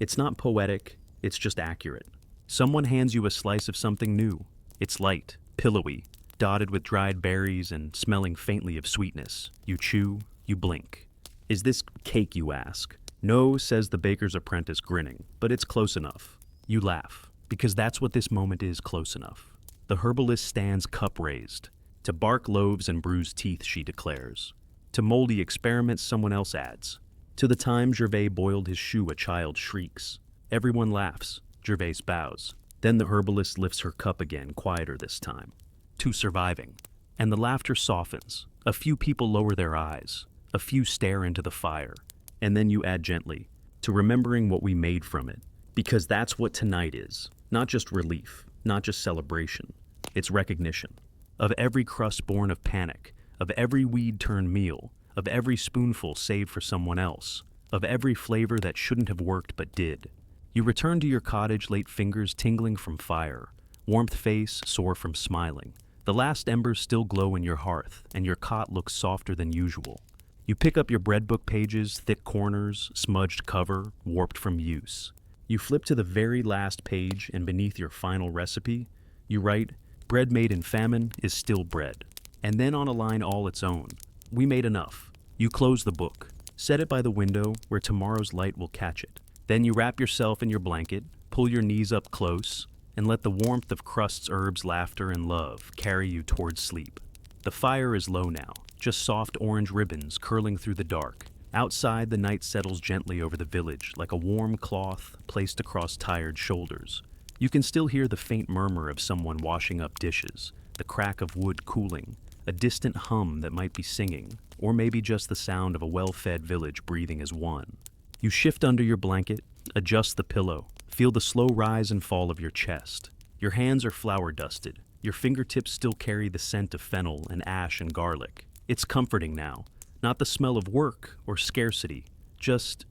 It's not poetic, it's just accurate. Someone hands you a slice of something new. It's light, pillowy, dotted with dried berries and smelling faintly of sweetness. You chew, you blink. Is this cake, you ask? No, says the baker's apprentice, grinning, but it's close enough. You laugh, because that's what this moment is, close enough. The herbalist stands cup raised. To bark loaves and bruise teeth, she declares. To moldy experiments, someone else adds. To the time Gervais boiled his shoe, a child shrieks. Everyone laughs. Gervais bows. Then the herbalist lifts her cup again, quieter this time. To surviving. And the laughter softens. A few people lower their eyes. A few stare into the fire. And then you add gently, to remembering what we made from it. Because that's what tonight is. Not just relief. Not just celebration. It's recognition. of every crust born of panic, of every weed turned meal, of every spoonful saved for someone else, of every flavor that shouldn't have worked but did. You return to your cottage, late fingers tingling from fire, warmth face sore from smiling. The last embers still glow in your hearth, and your cot looks softer than usual. You pick up your bread book pages, thick corners, smudged cover, warped from use. You flip to the very last page, and beneath your final recipe, you write, "Bread made in famine is still bread." And then on a line all its own, "We made enough." You close the book, set it by the window where tomorrow's light will catch it. Then you wrap yourself in your blanket, pull your knees up close, and let the warmth of crusts, herbs, laughter, and love carry you towards sleep. The fire is low now, just soft orange ribbons curling through the dark. Outside, the night settles gently over the village like a warm cloth placed across tired shoulders. You can still hear the faint murmur of someone washing up dishes, the crack of wood cooling, a distant hum that might be singing, or maybe just the sound of a well-fed village breathing as one. You shift under your blanket, adjust the pillow, feel the slow rise and fall of your chest. Your hands are flour-dusted. Your fingertips still carry the scent of fennel and ash and garlic. It's comforting now. Not the smell of work or scarcity, just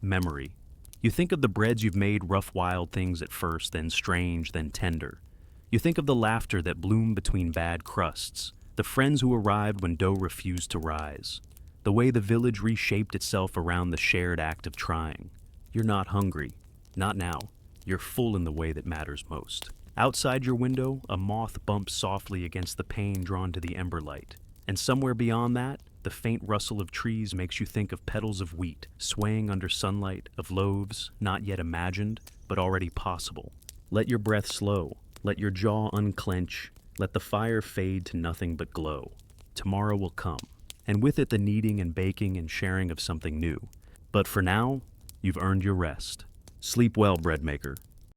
memory. You think of the breads you've made, rough, wild things at first, then strange, then tender. You think of the laughter that bloomed between bad crusts, the friends who arrived when dough refused to rise, the way the village reshaped itself around the shared act of trying. You're not hungry. Not now. You're full in the way that matters most. Outside your window, a moth bumps softly against the pane drawn to the ember light. And somewhere beyond that, the faint rustle of trees makes you think of petals of wheat swaying under sunlight, of loaves not yet imagined, but already possible. Let your breath slow. Let your jaw unclench. Let the fire fade to nothing but glow. Tomorrow will come, and with it the kneading and baking and sharing of something new. But for now, you've earned your rest. Sleep well, bread maker.